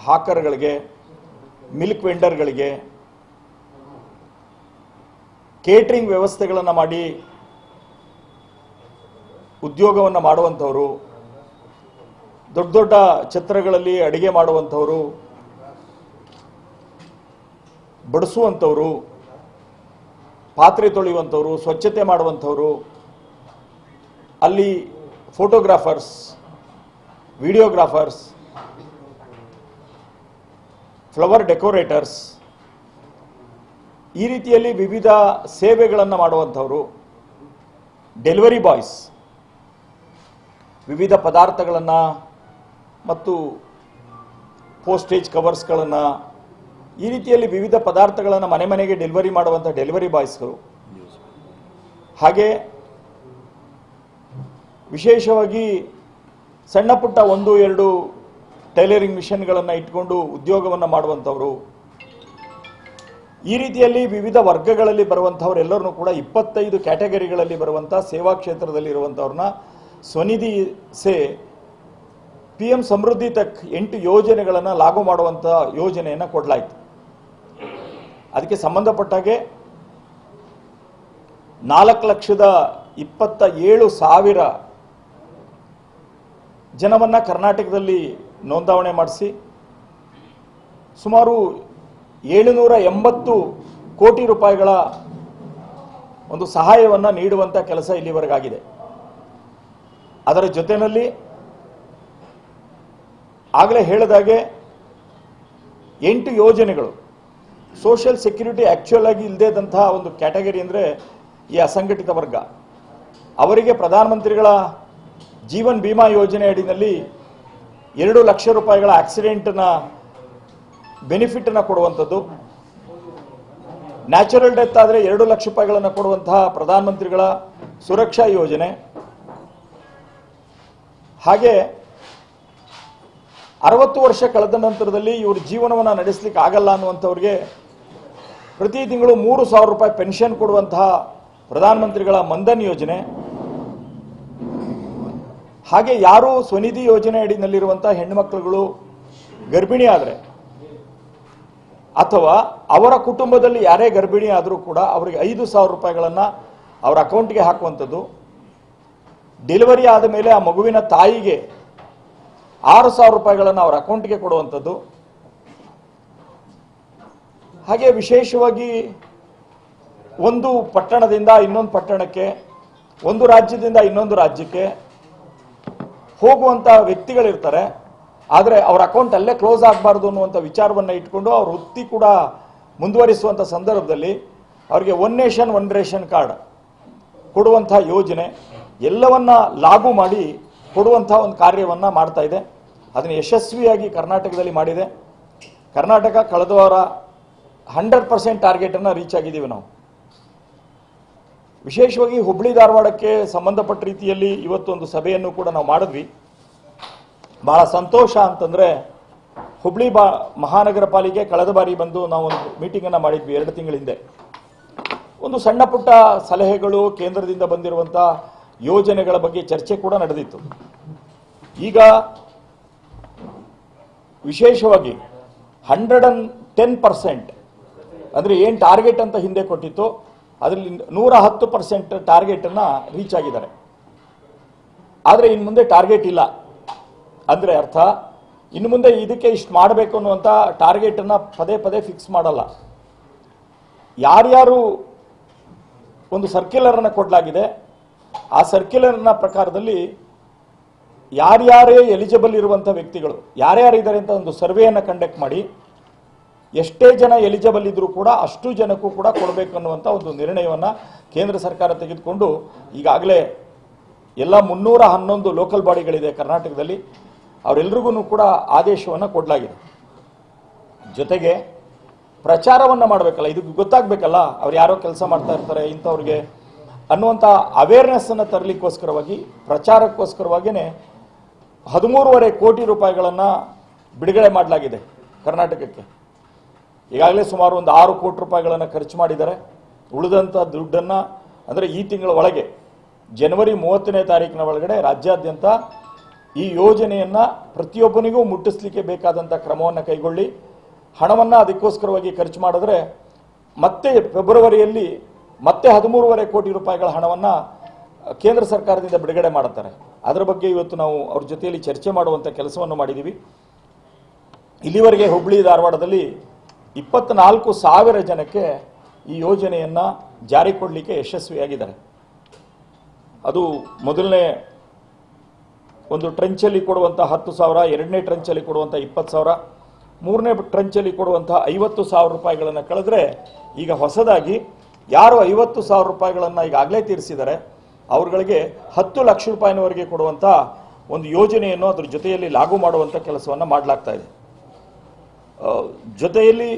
ಹಾಕರ್ಗಳಿಗೆ, ಮಿಲ್ಕ್ ವೆಂಡರ್ಗಳಿಗೆ, ಕೇಟ್ರಿಂಗ್ ವ್ಯವಸ್ಥೆಗಳನ್ನು ಮಾಡಿ ಉದ್ಯೋಗವನ್ನು ಮಾಡುವಂಥವರು, ದೊಡ್ಡ ದೊಡ್ಡ ಛತ್ರಗಳಲ್ಲಿ ಅಡಿಗೆ ಮಾಡುವಂಥವರು, ಬಡಿಸುವಂಥವರು, ಪಾತ್ರೆ ತೊಳೆಯುವಂಥವರು, ಸ್ವಚ್ಛತೆ ಮಾಡುವಂಥವರು, ಅಲ್ಲಿ ಫೋಟೋಗ್ರಾಫರ್ಸ್, ವಿಡಿಯೋಗ್ರಾಫರ್ಸ್, ಫ್ಲವರ್ ಡೆಕೋರೇಟರ್ಸ್, ಈ ರೀತಿಯಲ್ಲಿ ವಿವಿಧ ಸೇವೆಗಳನ್ನು ಮಾಡುವಂಥವರು, ಡೆಲಿವರಿ ಬಾಯ್ಸ್, ವಿವಿಧ ಪದಾರ್ಥಗಳನ್ನು ಮತ್ತು ಪೋಸ್ಟೇಜ್ ಕವರ್ಸ್ಗಳನ್ನು ಈ ರೀತಿಯಲ್ಲಿ ವಿವಿಧ ಪದಾರ್ಥಗಳನ್ನು ಮನೆ ಮನೆಗೆ ಡೆಲಿವರಿ ಮಾಡುವಂಥ ಡೆಲಿವರಿ ಬಾಯ್ಸ್ಗಳು, ಹಾಗೆ ವಿಶೇಷವಾಗಿ ಸಣ್ಣ ಪುಟ್ಟ 1-2 ಟೈಲರಿಂಗ್ ಮಿಷನ್ಗಳನ್ನು ಇಟ್ಕೊಂಡು ಉದ್ಯೋಗವನ್ನು ಮಾಡುವಂಥವರು, ಈ ರೀತಿಯಲ್ಲಿ ವಿವಿಧ ವರ್ಗಗಳಲ್ಲಿ ಬರುವಂಥವರೆಲ್ಲರನ್ನೂ ಕೂಡ 25 ಕ್ಯಾಟಗರಿಗಳಲ್ಲಿ ಬರುವಂಥ ಸೇವಾ ಕ್ಷೇತ್ರದಲ್ಲಿ ಇರುವಂಥವ್ರನ್ನ ಸ್ವನಿಧಿ ಸೇ PM ಸಮೃದ್ಧಿ ತಕ್ 8 ಯೋಜನೆಗಳನ್ನು ಲಾಗು ಮಾಡುವಂಥ ಯೋಜನೆಯನ್ನು ಕೊಡಲಾಯಿತು. ಅದಕ್ಕೆ ಸಂಬಂಧಪಟ್ಟಾಗೆ 4,27,000 ಜನವನ್ನ ಕರ್ನಾಟಕದಲ್ಲಿ ನೋಂದಾವಣೆ ಮಾಡಿಸಿ ಸುಮಾರು 780 ಕೋಟಿ ರೂಪಾಯಿಗಳ ಒಂದು ಸಹಾಯವನ್ನು ನೀಡುವಂಥ ಕೆಲಸ ಇಲ್ಲಿವರೆಗಾಗಿದೆ. ಅದರ ಜೊತೆಯಲ್ಲಿ ಆಗಲೇ ಹೇಳಿದಾಗೆ 8 ಯೋಜನೆಗಳು ಸೋಷಿಯಲ್ ಸೆಕ್ಯೂರಿಟಿ ಆಕ್ಚುಯಲ್ ಆಗಿ ಇಲ್ಲದೇ ಇದ್ದಂತಹ ಒಂದು ಕ್ಯಾಟಗರಿ ಅಂದರೆ ಈ ಅಸಂಘಟಿತ ವರ್ಗ, ಅವರಿಗೆ ಪ್ರಧಾನಮಂತ್ರಿಗಳ ಜೀವನ್ ಬಿಮಾ ಯೋಜನೆ ಅಡಿಯಲ್ಲಿ 2 ಲಕ್ಷ ರೂಪಾಯಿಗಳ ಆಕ್ಸಿಡೆಂಟ್ನ ಬೆನಿಫಿಟನ್ನು ಕೊಡುವಂಥದ್ದು, ನ್ಯಾಚುರಲ್ ಡೆತ್ ಆದರೆ 2 ಲಕ್ಷ ರೂಪಾಯಿಗಳನ್ನು ಕೊಡುವಂತಹ ಪ್ರಧಾನಮಂತ್ರಿಗಳ ಸುರಕ್ಷಾ ಯೋಜನೆ, ಹಾಗೆ 60 ವರ್ಷ ಕಳೆದ ನಂತರದಲ್ಲಿ ಇವ್ರ ಜೀವನವನ್ನು ನಡೆಸಲಿಕ್ಕೆ ಆಗಲ್ಲ ಅನ್ನುವಂಥವ್ರಿಗೆ ಪ್ರತಿ ತಿಂಗಳು 3,000 ರೂಪಾಯಿ ಪೆನ್ಷನ್ ಕೊಡುವಂತಹ ಪ್ರಧಾನಮಂತ್ರಿಗಳ ಮನ್ಧನ್ ಯೋಜನೆ, ಹಾಗೆ ಯಾರು ಸ್ವನಿಧಿ ಯೋಜನೆ ಅಡಿನಲ್ಲಿರುವಂತಹ ಹೆಣ್ಣುಮಕ್ಕಳುಗಳು ಗರ್ಭಿಣಿ ಆದರೆ ಅಥವಾ ಅವರ ಕುಟುಂಬದಲ್ಲಿ ಯಾರೇ ಗರ್ಭಿಣಿ ಆದರೂ ಕೂಡ ಅವರಿಗೆ 5,000 ರೂಪಾಯಿಗಳನ್ನು ಅವರ ಅಕೌಂಟ್ಗೆ ಹಾಕುವಂಥದ್ದು, ಡೆಲಿವರಿ ಆದ ಮೇಲೆ ಆ ಮಗುವಿನ ತಾಯಿಗೆ 6,000 ರೂಪಾಯಿಗಳನ್ನು ಅವರ ಅಕೌಂಟ್ಗೆ ಕೊಡುವಂಥದ್ದು, ಹಾಗೆ ವಿಶೇಷವಾಗಿ ಒಂದು ಪಟ್ಟಣದಿಂದ ಇನ್ನೊಂದು ಪಟ್ಟಣಕ್ಕೆ, ಒಂದು ರಾಜ್ಯದಿಂದ ಇನ್ನೊಂದು ರಾಜ್ಯಕ್ಕೆ ಹೋಗುವಂಥ ವ್ಯಕ್ತಿಗಳಿರ್ತಾರೆ. ಆದರೆ ಅವರ ಅಕೌಂಟ್ ಅಲ್ಲೇ ಕ್ಲೋಸ್ ಆಗಬಾರ್ದು ಅನ್ನುವಂಥ ವಿಚಾರವನ್ನು ಇಟ್ಕೊಂಡು ಅವ್ರ ವೃತ್ತಿ ಕೂಡ ಮುಂದುವರಿಸುವಂಥ ಸಂದರ್ಭದಲ್ಲಿ ಅವರಿಗೆ 1 ನೇಷನ್ 1 ರೇಷನ್ ಕಾರ್ಡ್ ಕೊಡುವಂಥ ಯೋಜನೆ ಎಲ್ಲವನ್ನ ಲಾಗು ಮಾಡಿ ಕೊಡುವಂಥ ಒಂದು ಕಾರ್ಯವನ್ನು ಮಾಡ್ತಾ ಇದೆ. ಅದನ್ನು ಯಶಸ್ವಿಯಾಗಿ ಕರ್ನಾಟಕದಲ್ಲಿ ಮಾಡಿದೆ. ಕರ್ನಾಟಕ ಕಳೆದ ವಾರ 100% ಟಾರ್ಗೆಟನ್ನು ರೀಚ್ ಆಗಿದ್ದೀವಿ ನಾವು. ವಿಶೇಷವಾಗಿ ಹುಬ್ಬಳ್ಳಿ ಧಾರವಾಡಕ್ಕೆ ಸಂಬಂಧಪಟ್ಟ ರೀತಿಯಲ್ಲಿ ಇವತ್ತೊಂದು ಸಭೆಯನ್ನು ಕೂಡ ನಾವು ಮಾಡಿದ್ವಿ. ಬಹಳ ಸಂತೋಷ ಅಂತಂದರೆ ಹುಬ್ಬಳ್ಳಿ ಮಹಾನಗರ ಪಾಲಿಕೆ ಕಳೆದ ಬಾರಿ ಬಂದು ನಾವು ಒಂದು ಮೀಟಿಂಗನ್ನು ಮಾಡಿದ್ವಿ 2 ತಿಂಗಳ ಹಿಂದೆ. ಒಂದು ಸಣ್ಣ ಪುಟ್ಟ ಸಲಹೆಗಳು, ಕೇಂದ್ರದಿಂದ ಬಂದಿರುವಂಥ ಯೋಜನೆಗಳ ಬಗ್ಗೆ ಚರ್ಚೆ ಕೂಡ ನಡೆದಿತ್ತು. ಈಗ ವಿಶೇಷವಾಗಿ 110% ಅಂದರೆ ಏನು ಟಾರ್ಗೆಟ್ ಅಂತ ಹಿಂದೆ ಕೊಟ್ಟಿತ್ತು ಅದರಲ್ಲಿ 110% ಟಾರ್ಗೆಟನ್ನು ರೀಚ್ ಆಗಿದ್ದಾರೆ. ಆದರೆ ಇನ್ನು ಮುಂದೆ ಟಾರ್ಗೆಟ್ ಇಲ್ಲ ಅಂದರೆ ಅರ್ಥ ಇನ್ನು ಮುಂದೆ ಇದಕ್ಕೆ ಇಷ್ಟು ಮಾಡಬೇಕು ಅನ್ನುವಂಥ ಟಾರ್ಗೆಟನ್ನು ಪದೇ ಪದೇ ಫಿಕ್ಸ್ ಮಾಡಲ್ಲ. ಯಾರ್ಯಾರು ಒಂದು ಸರ್ಕ್ಯುಲರನ್ನು ಕೊಡಲಾಗಿದೆ ಆ ಸರ್ಕ್ಯುಲರ್ನ ಪ್ರಕಾರದಲ್ಲಿ ಯಾರ್ಯಾರೇ ಎಲಿಜಿಬಲ್ ಇರುವಂಥ ವ್ಯಕ್ತಿಗಳು ಯಾರ್ಯಾರಿದ್ದಾರೆ ಅಂತ ಒಂದು ಸರ್ವೆಯನ್ನು ಕಂಡಕ್ಟ್ ಮಾಡಿ ಎಷ್ಟೇ ಜನ ಎಲಿಜಿಬಲ್ ಇದ್ರೂ ಕೂಡ ಅಷ್ಟು ಜನಕ್ಕೂ ಕೂಡ ಕೊಡಬೇಕು ಅನ್ನುವಂಥ ಒಂದು ನಿರ್ಣಯವನ್ನು ಕೇಂದ್ರ ಸರ್ಕಾರ ತೆಗೆದುಕೊಂಡು ಈಗಾಗಲೇ ಎಲ್ಲ 311 ಲೋಕಲ್ ಬಾಡಿಗಳಿದೆ ಕರ್ನಾಟಕದಲ್ಲಿ, ಅವರೆಲ್ಲರಿಗೂ ಕೂಡ ಆದೇಶವನ್ನು ಕೊಡಲಾಗಿದೆ. ಜೊತೆಗೆ ಪ್ರಚಾರವನ್ನು ಮಾಡಬೇಕಲ್ಲ, ಇದಕ್ಕೆ ಗೊತ್ತಾಗಬೇಕಲ್ಲ ಅವ್ರು ಯಾರೋ ಕೆಲಸ ಮಾಡ್ತಾ ಇರ್ತಾರೆ ಇಂಥವ್ರಿಗೆ ಅನ್ನುವಂಥ ಅವೇರ್ನೆಸ್ಸನ್ನು ತರಲಿಕ್ಕೋಸ್ಕರವಾಗಿ ಪ್ರಚಾರಕ್ಕೋಸ್ಕರವಾಗಿಯೇ 13.5 ಕೋಟಿ ರೂಪಾಯಿಗಳನ್ನು ಬಿಡುಗಡೆ ಮಾಡಲಾಗಿದೆ ಕರ್ನಾಟಕಕ್ಕೆ. ಈಗಾಗಲೇ ಸುಮಾರು ಒಂದು 6 ಕೋಟಿ ರೂಪಾಯಿಗಳನ್ನು ಖರ್ಚು ಮಾಡಿದ್ದಾರೆ. ಉಳಿದಂಥ ದುಡ್ಡನ್ನು ಅಂದರೆ ಈ ತಿಂಗಳ ಒಳಗೆ ಜನವರಿ 30ನೇ ತಾರೀಕಿನ ಒಳಗಡೆ ರಾಜ್ಯಾದ್ಯಂತ ಈ ಯೋಜನೆಯನ್ನು ಪ್ರತಿಯೊಬ್ಬನಿಗೂ ಮುಟ್ಟಿಸಲಿಕ್ಕೆ ಬೇಕಾದಂಥ ಕ್ರಮವನ್ನು ಕೈಗೊಳ್ಳಿ, ಹಣವನ್ನು ಅದಕ್ಕೋಸ್ಕರವಾಗಿ ಖರ್ಚು ಮಾಡಿದ್ರೆ ಮತ್ತೆ ಫೆಬ್ರವರಿಯಲ್ಲಿ ಮತ್ತೆ 13.5 ಕೋಟಿ ರೂಪಾಯಿಗಳ ಹಣವನ್ನು ಕೇಂದ್ರ ಸರ್ಕಾರದಿಂದ ಬಿಡುಗಡೆ ಮಾಡುತ್ತಾರೆ. ಅದರ ಬಗ್ಗೆ ಇವತ್ತು ನಾವು ಅವ್ರ ಜೊತೆಯಲ್ಲಿ ಚರ್ಚೆ ಮಾಡುವಂಥ ಕೆಲಸವನ್ನು ಮಾಡಿದ್ದೀವಿ. ಇಲ್ಲಿವರೆಗೆ ಹುಬ್ಬಳ್ಳಿ ಧಾರವಾಡದಲ್ಲಿ 24,000 ಜನಕ್ಕೆ ಈ ಯೋಜನೆಯನ್ನು ಜಾರಿ ಕೊಡಲಿಕ್ಕೆ ಯಶಸ್ವಿಯಾಗಿದ್ದಾರೆ. ಅದು ಮೊದಲನೇ ಒಂದು ಟ್ರಂಚಲ್ಲಿ ಕೊಡುವಂಥ 10,000, ಎರಡನೇ ಟ್ರಂಚಲ್ಲಿ ಕೊಡುವಂಥ 20,000, ಮೂರನೇ ಟ್ರಂಚಲ್ಲಿ ಕೊಡುವಂಥ 50,000 ರೂಪಾಯಿಗಳನ್ನು ಕಳೆದ್ರೆ ಈಗ ಹೊಸದಾಗಿ ಯಾರು 50,000 ರೂಪಾಯಿಗಳನ್ನು ಈಗಾಗಲೇ ತೀರಿಸಿದ್ದಾರೆ ಅವ್ರಗಳಿಗೆ 10 ಲಕ್ಷ ರೂಪಾಯಿನವರೆಗೆ ಕೊಡುವಂಥ ಒಂದು ಯೋಜನೆಯನ್ನು ಅದ್ರ ಜೊತೆಯಲ್ಲಿ ಲಾಗು ಮಾಡುವಂಥ ಕೆಲಸವನ್ನು ಮಾಡಲಾಗ್ತಾ ಇದೆ. ಜೊತೆಯಲ್ಲಿ